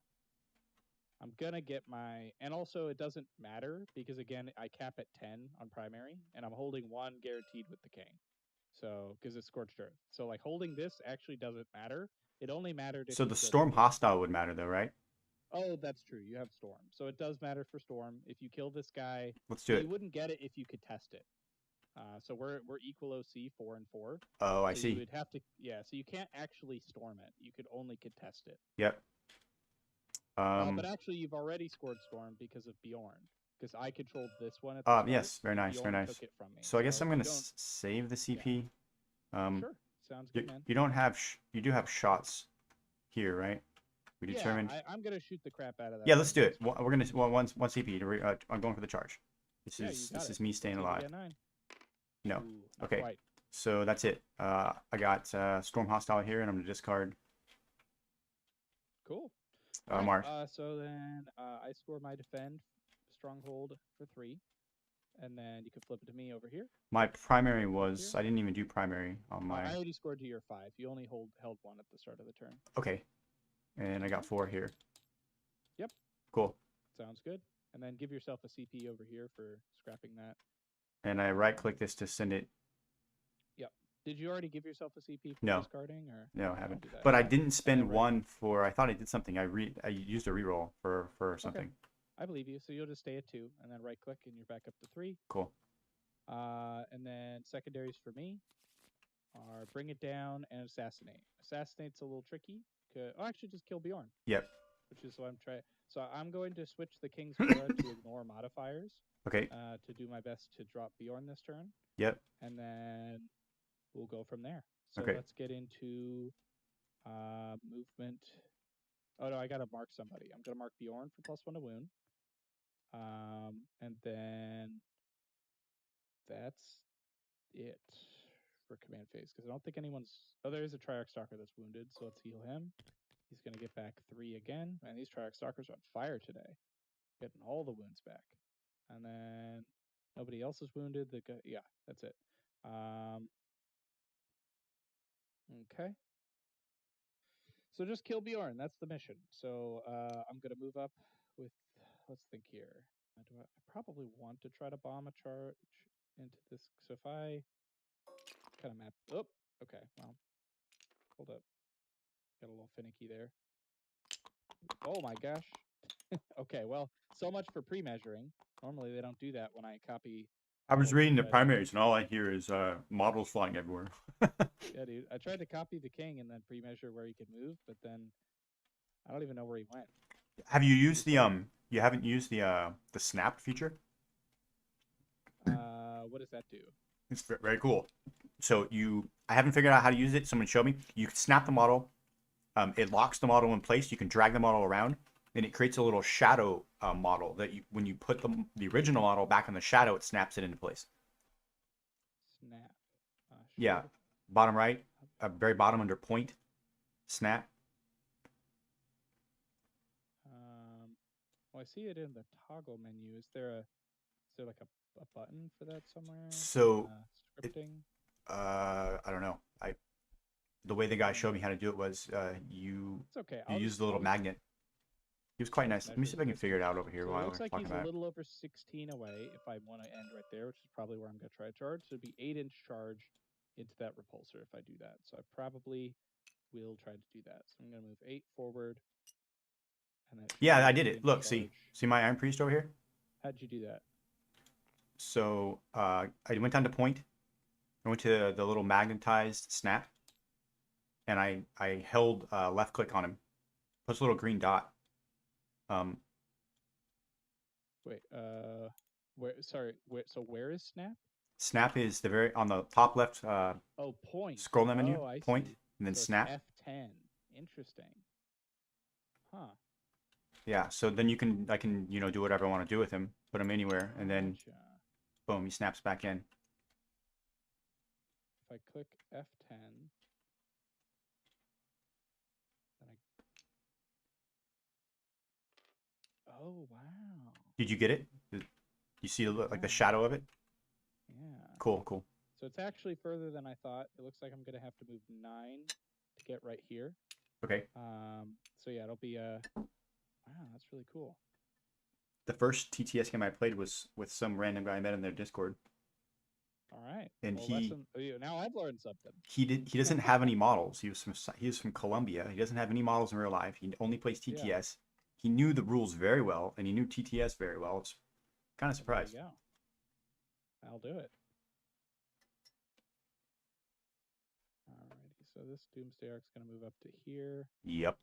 I'm going to get my... And also, it doesn't matter because, again, I cap at 10 on primary, and I'm holding 1 guaranteed with the king. So, because it's Scorched Earth. So, like, holding this actually doesn't matter. It only mattered if So you the killed Storm the king. hostile would matter, though, right? Oh, that's true. You have Storm. So it does matter for Storm. If you kill this guy... Let's do You it. wouldn't get it if you could test it. So we're equal OC 4 and 4. Oh, I So see. You would have to, yeah. So you can't actually storm it. You could only contest it. Yep. But actually, you've already scored storm because of Bjorn. Because I controlled this one at the start. Yes, very nice, Bjorn very nice. took it from me. So I guess I'm if you gonna don't- save the CP. Sure, sounds good, man. You don't have you do have shots here, right? We Yeah, determined. I'm gonna shoot the crap out of that. Yeah, let's do thing. it. We're gonna one CP. I'm going for the charge. This Yeah, is you got this it. is me staying See if you alive. get 9. No. Ooh, not Okay. quite. So that's it. I got Storm hostile here, and I'm gonna discard Cool. Mars. So then I score my defend stronghold for 3. and then you can flip it to me over here. My primary Right click was, here. I didn't even do primary on I my, already scored to your 5. You only held 1 at the start of the turn. okay. And I got 4 here. Yep. Cool. Sounds good. And then give yourself a CP over here for scrapping that. And I right click this to send it. Yep. Did you already give yourself a CP for No. discarding? Or No, I I'll haven't. do that. But I didn't spend right- 1 for, I thought I did something. I used a reroll for something. I believe you. So you'll just stay at 2, and then right click, and you're back up to 3. Cool. And then secondaries for me are bring it down and assassinate. Assassinate's a little tricky. Actually, just kill Bjorn. Yep. Which is what I'm trying. So I'm going to switch the King's Aura to ignore modifiers. Okay. To do my best to drop Bjorn this turn. Yep. And then we'll go from there. So Okay. let's get into movement. Oh no, I gotta mark somebody. I'm gonna mark Bjorn for +1 to wound. And then that's it for command phase, because I don't think anyone's. Oh, there is a Triarch Stalker that's wounded, so let's heal him. He's gonna get back 3 again. Man, these Triarch Stalkers are on fire today, getting all the wounds back. And then nobody else is wounded. Yeah, that's it. Okay. So just kill Bjorn. That's the mission. So I'm gonna move up with. Let's think here. I probably want to try to bomb a charge into this. So if I kind of map. Oh, okay. Well, hold up. Got a little finicky there. Oh my gosh. Okay. Well, so much for pre-measuring. Normally they don't do that when I copy. I was reading the but- primaries and all I hear is models flying everywhere. Yeah, dude. I tried to copy the king and then pre-measure where he could move, but then I don't even know where he went. Have you used the you haven't used the snap feature? What does that do? It's very cool. So I haven't figured out how to use it. Someone showed me. You can snap the model. It locks the model in place. You can drag the model around, and it creates a little shadow model that when you put the original model back in the shadow, it snaps it into place. Snap. Yeah, bottom right, very bottom under point, snap. Well, I see it in the toggle menu. Is there like a button for that somewhere? So scripting. I don't know. The way the guy showed me how to do it was you It's okay. you use the little magnet. He was quite nice. Let me see if I can figure it out over here So it while looks we're like talking he's about a it. little over 16 away. If I want to end right there, which is probably where I'm going to try to charge, so it'd be 8-inch charge into that repulsor if I do that. So I probably will try to do that. So I'm going to move 8 forward. And that should Yeah, be I did 8 it. Look, charge. see my Iron Priest over here? How'd you do that? So I went down to point. I went to the little magnetized snap. And I held left click on him. Puts a little green dot. Wait, where? Sorry, so where is snap? Snap is the very on the top left Oh, point. scroll down menu. Oh, I Point, see. and then So it's snap. F10. Interesting. Huh. Yeah, so then I can do whatever I want to do with him. Put him anywhere, and then Gotcha. boom, he snaps back in. If I click F10, then oh wow. Did you get it? You see like the shadow of it? Yeah. Cool, cool. So it's actually further than I thought. It looks like I'm gonna have to move 9 to get right here. Okay. So yeah, it'll be wow, that's really cool. The first TTS game I played was with some random guy I met in their Discord. All right. And well, now I've learned something. He doesn't have any models. He was from Colombia. He doesn't have any models in real life. He only plays TTS. Yeah. He knew the rules very well, and he knew TTS very well. It's kind of surprised. There you go. I'll do it. Alrighty, so this Doomsday Arc's gonna move up to here. Yep.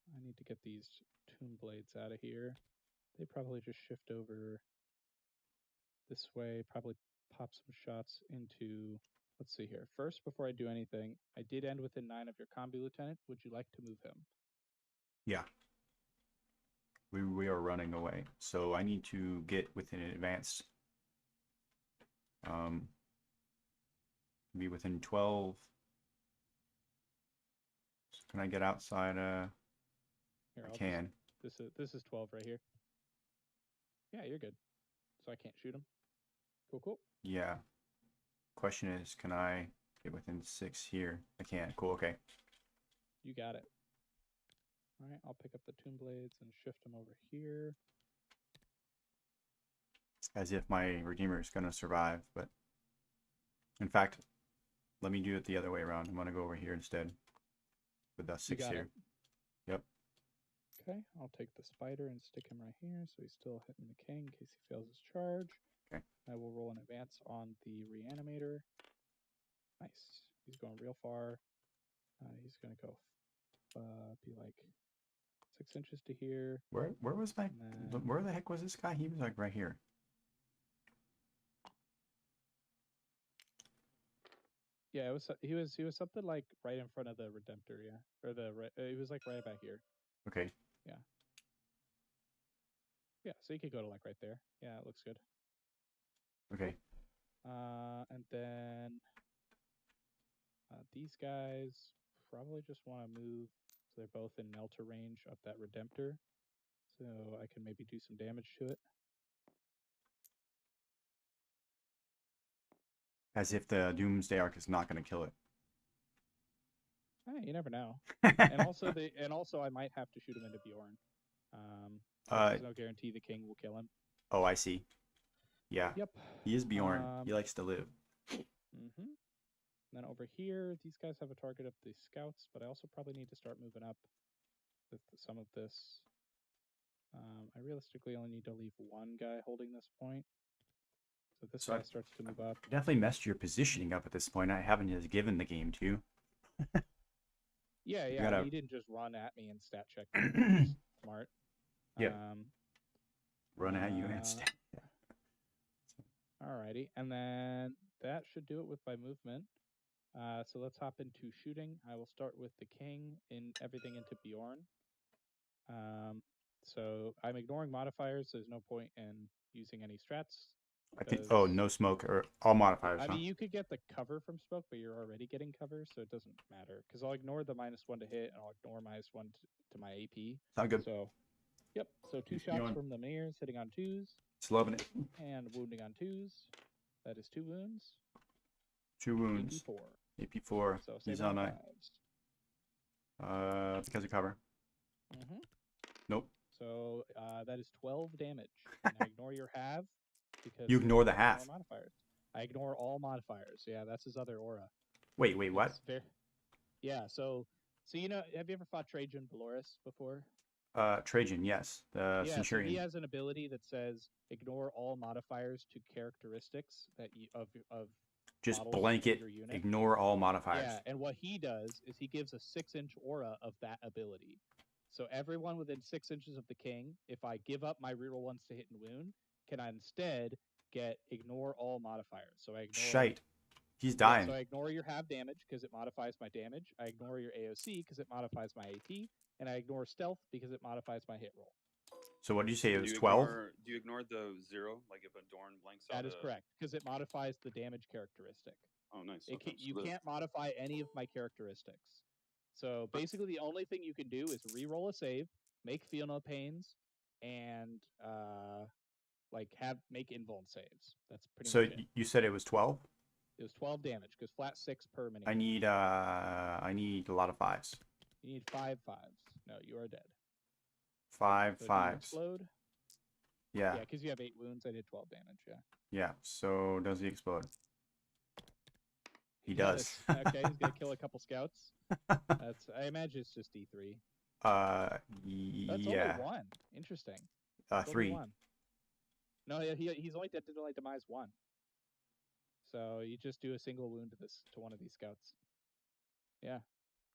I need to get these Tomb Blades out of here. They probably just shift over this way, probably pop some shots into, let's see here. First, before I do anything, I did end within 9 of your combi lieutenant. Would you like to move him? Yeah. We are running away, so I need to get within advanced. Be within 12. So can I get outside? Here, I can. This is 12 right here. Yeah, you're good. So I can't shoot him. Cool. Yeah. Question is, can I get within 6 here? I can. Cool. Okay. You got it. All right, I'll pick up the Tomb Blades and shift them over here. As if my Redeemer is going to survive, but in fact, let me do it the other way around. I'm going to go over here instead with that 6 here. Yep. Okay, I'll take the spider and stick him right here, so he's still hitting the king in case he fails his charge. Okay. I will roll an advance on the reanimator. Nice. He's going real far. He's going to go be like 6 inches to here. Where was my... then- Where the heck was this guy? He was like right here. Yeah, he was something like right in front of the Redemptor, yeah. Or he was like right back here. Okay. Yeah, so you could go to like right there. Yeah, it looks good. Okay. And then these guys probably just want to move, so they're both in Melter range of that Redemptor. So I can maybe do some damage to it. As if the Doomsday Arc is not going to kill it. You never know. And also I might have to shoot him into Bjorn. There's no guarantee the king will kill him. Oh, I see. Yeah. Yep. He is Bjorn. He likes to live. Mm-hmm. Then over here, these guys have a target of the scouts, but I also probably need to start moving up with some of this. I realistically only need to leave one guy holding this point. So this guy starts to move up. Definitely messed your positioning up at this point. I haven't just given the game to you. Yeah, gotta- he didn't just run at me and stat check me. Smart. Yeah. Run at you and stat. Alrighty, and then that should do it with my movement. So let's hop into shooting. I will start with the king in everything into Bjorn. So I'm ignoring modifiers. So there's no point in using any strats. I think. Oh, no smoke or all modifiers. I mean, you could get the cover from smoke, but you're already getting cover, so it doesn't matter. Because I'll ignore the -1 to hit, and I'll ignore -1 to my AP. Sound good. So, yep. So 2 shots from the Mears, hitting on 2s. Just loving it. And wounding on 2s. That is 2 wounds. 2 wounds. AP4. AP4. So He's save on my night. 5s. Because of cover. Mm-hmm. Nope. So that is 12 damage. And I ignore your halve. Because You ignore the I half. ignore modifiers. I ignore all modifiers. Yeah, that's his other aura. Wait, what? Yeah, so you know, have you ever fought Trajan Valoris before? Trajan, yes. The Centurion. So he has an ability that says ignore all modifiers to characteristics that of just models blanket of your unit. ignore all modifiers. Yeah, and what he does is he gives a 6-inch aura of that ability. So everyone within 6 inches of the king, if I give up my reroll ones to hit and wound, can I instead get ignore all modifiers. So I ignore Shite. He's dying. So I ignore your half damage because it modifies my damage. I ignore your AOC because it modifies my AP, and I ignore stealth because it modifies my hit roll. So what did you say? It was 12? Do you ignore the 0? Like if a Dorn blanks out? That is correct, because it modifies the damage characteristic. Oh, nice. You can't modify any of my characteristics. So basically, the only thing you can do is re-roll a save, make Feel No Pains, and make invuln saves. That's pretty much it. So you said it was 12? It was 12 damage because flat 6 per minute. I need a lot of 5s. You need 5 5s. No, you are dead. 5 So 5s. Explode. Yeah. Yeah, because you have 8 wounds. I did 12 damage. Yeah. Yeah. So does he explode? He does. Okay, he's gonna kill a couple scouts. I imagine it's just D3. That's yeah. only 1. Interesting. 3. 1. No, he's only dead to like demise 1. So you just do a single wound to one of these scouts. Yeah,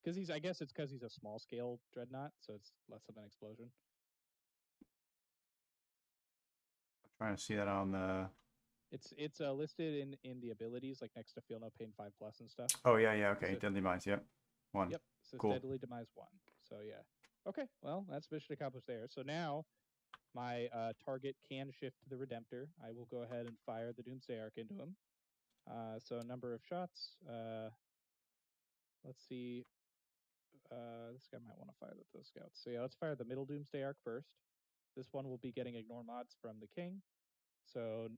because I guess it's because he's a small scale dreadnought, so it's less of an explosion. I'm trying to see that on the. It's listed in the abilities, like next to Feel No Pain 5+ and stuff. Oh yeah, okay. So, Deadly Minds, yep. 1. Yep. So cool. Steadily demise 1. So yeah. Okay. Well, that's mission accomplished there. So now my target can shift to the Redemptor. I will go ahead and fire the Doomsday Arc into him. So number of shots. Let's see. This guy might want to fire those scouts. So yeah, let's fire the middle Doomsday Arc first. This one will be getting ignore mods from the king. So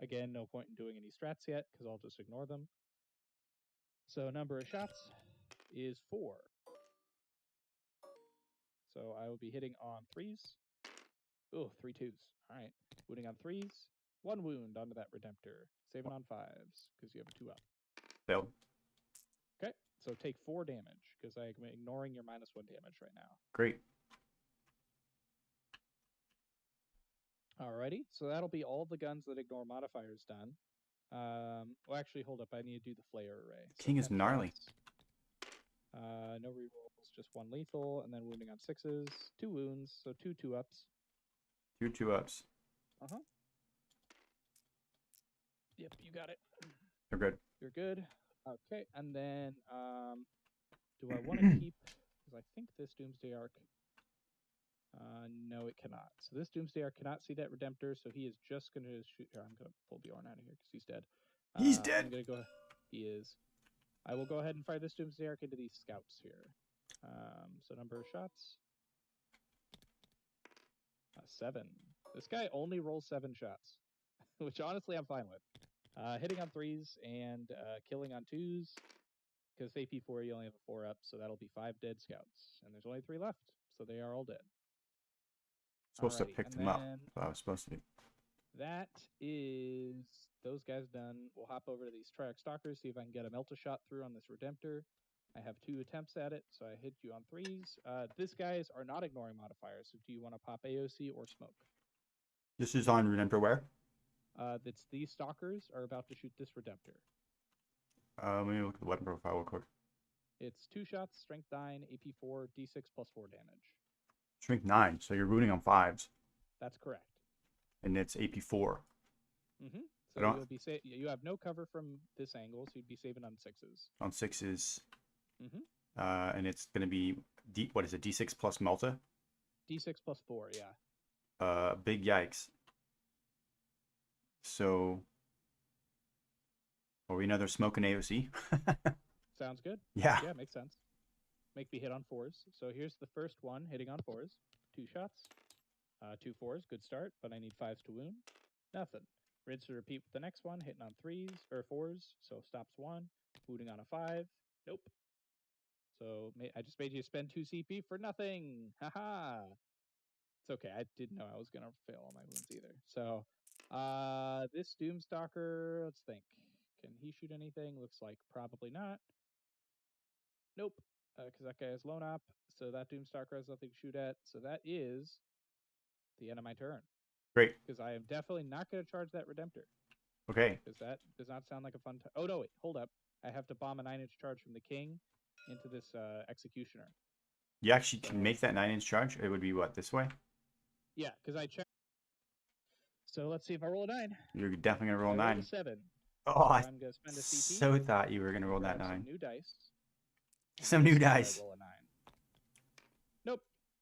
again, no point in doing any strats yet because I'll just ignore them. So number of shots is 4. So I will be hitting on 3s. Oh, 3 2s. All right. Wounding on 3s. 1 wound onto that Redemptor. Saving on 5s because you have a 2 up. Failed. Okay. So take 4 damage because I'm ignoring your -1 damage right now. Great. Alrighty. So that'll be all the guns that ignore modifiers done. Well, actually, hold up. I need to do the Flayer array. So King is 10 gnarly. shots. No rerolls, just 1 lethal, and then wounding on 6s, 2 wounds, so 2 2-ups. 2 2-ups. Yep, you got it. They're good. You're good. Okay, and then do I want to keep? Because I think this Doomsday Arc. No, it cannot. So this Doomsday Arc cannot see that Redemptor, so he is just going to shoot. Here, I'm going to pull Bjorn out of here because he's dead. He's dead. I'm going to go. He is. I will go ahead and fire this Doomsday Arc into these scouts here. So number of shots. 7. This guy only rolls 7 shots, which honestly I'm fine with. Hitting on 3s and killing on 2s. Because AP4 you only have a 4 up, so that'll be 5 dead scouts. And there's only 3 left, so they are all dead. Supposed to Alrighty, pick and them up. then That's what I was supposed to do. That is those guys done. We'll hop over to these Triarch Stalkers, see if I can get a Melt a Shot through on this Redemptor. I have 2 attempts at it, so I hit you on 3s. These guys are not ignoring modifiers, so do you want to pop AOC or smoke? This is on Redemptor where? That's these Stalkers are about to shoot this Redemptor. Let me look at the weapon profile real quick. It's 2 shots, strength 9, AP4, D6 plus 4 damage. Strength 9, so you're rooting on 5s. That's correct. And it's AP4. Mm-hmm. I So don't- you'll be you have no cover from this angle, so you'd be saving on 6s. On 6s. Mm-hmm. And it's going to be, what is it, D6 plus Melta? D6 plus 4, yeah. Big yikes. So, are we another smoke and AOC? Sounds good. Yeah. Yeah, makes sense. Make me hit on 4s. So here's the first one, hitting on 4s. 2 shots. 2 4s, good start, but I need 5s to wound. Nothing. Rinse and repeat with the next one, hitting on 3s, or 4s, so stops 1. Wounding on a 5. Nope. So I just made you spend 2 CP for nothing. Haha. It's okay. I didn't know I was going to fail on my wounds either. So this Doomstalker, let's think. Can he shoot anything? Looks like probably not. Nope. Because that guy has lone op, so that Doomstalker has nothing to shoot at. So that is the end of my turn. Great. Because I am definitely not going to charge that Redemptor. Okay. Because that does not sound like a fun time. Oh, no, wait. Hold up. I have to bomb a 9-inch charge from the king into this Executioner. You actually can make that 9-inch charge? It would be what, this way? Yeah, because I checked. So let's see if I roll a 9. You're definitely going to roll I 9. rolled a 7. Oh, So I I'm going to spend a CP. so thought you were going to roll that grab 9. Some new dice. Some new Let's see if I dice. roll a 9. Nope,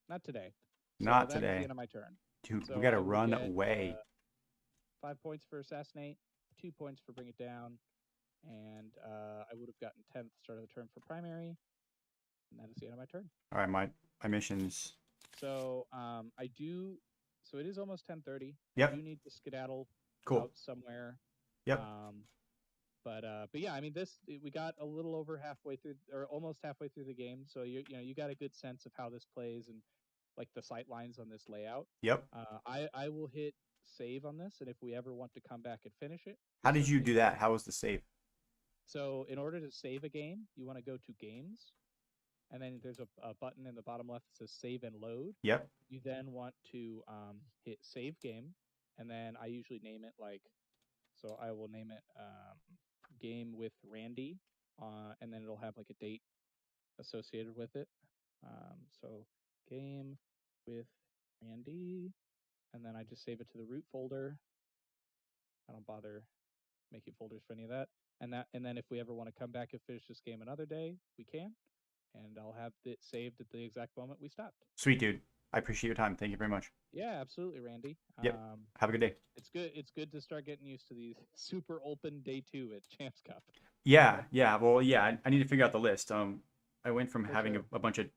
not today. So Not that is today. the end of my turn. Dude, So we got to I will run get, away. 5 points for Assassinate, 2 points for Bring It Down, and I would have gotten 10th start of the turn for Primary, and that is the end of my turn. All right, my missions. So I do. So it is almost 10:30. Yep. I do need to skedaddle Cool. out somewhere. Yep. But yeah, I mean, we got a little over halfway through, or almost halfway through the game. So you got a good sense of how this plays and like the sight lines on this layout. Yep. I will hit save on this, and if we ever want to come back and finish it. How did you do that? How was the save? So in order to save a game, you want to go to Games, and then there's a button in the bottom left that says Save and Load. Yep. You then want to hit Save Game, and then I usually name it so I will name it Game with Randy, and then it'll have like a date associated with it. So Game with Randy, and then I just save it to the root folder. I don't bother making folders for any of that. And then if we ever want to come back and finish this game another day, we can. And I'll have it saved at the exact moment we stopped. Sweet, dude. I appreciate your time. Thank you very much. Yeah, absolutely, Randy. Yep. Have a good day. It's good to start getting used to these super open day 2 at Champs Cup. Yeah. Well, yeah. I need to figure out the list. I went from For having sure. a bunch of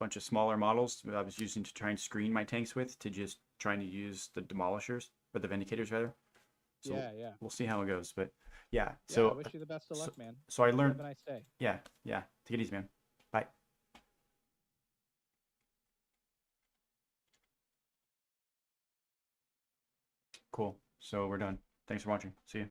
bunch of smaller models that I was using to try and screen my tanks with, to just trying to use the demolishers, or the vindicators rather. So Yeah. we'll see how it goes. But yeah, Yeah, so I wish you the best of luck, man. so I Have learned. a nice day. Yeah. Take it easy, man. Bye. Cool. So we're done. Thanks for watching. See you.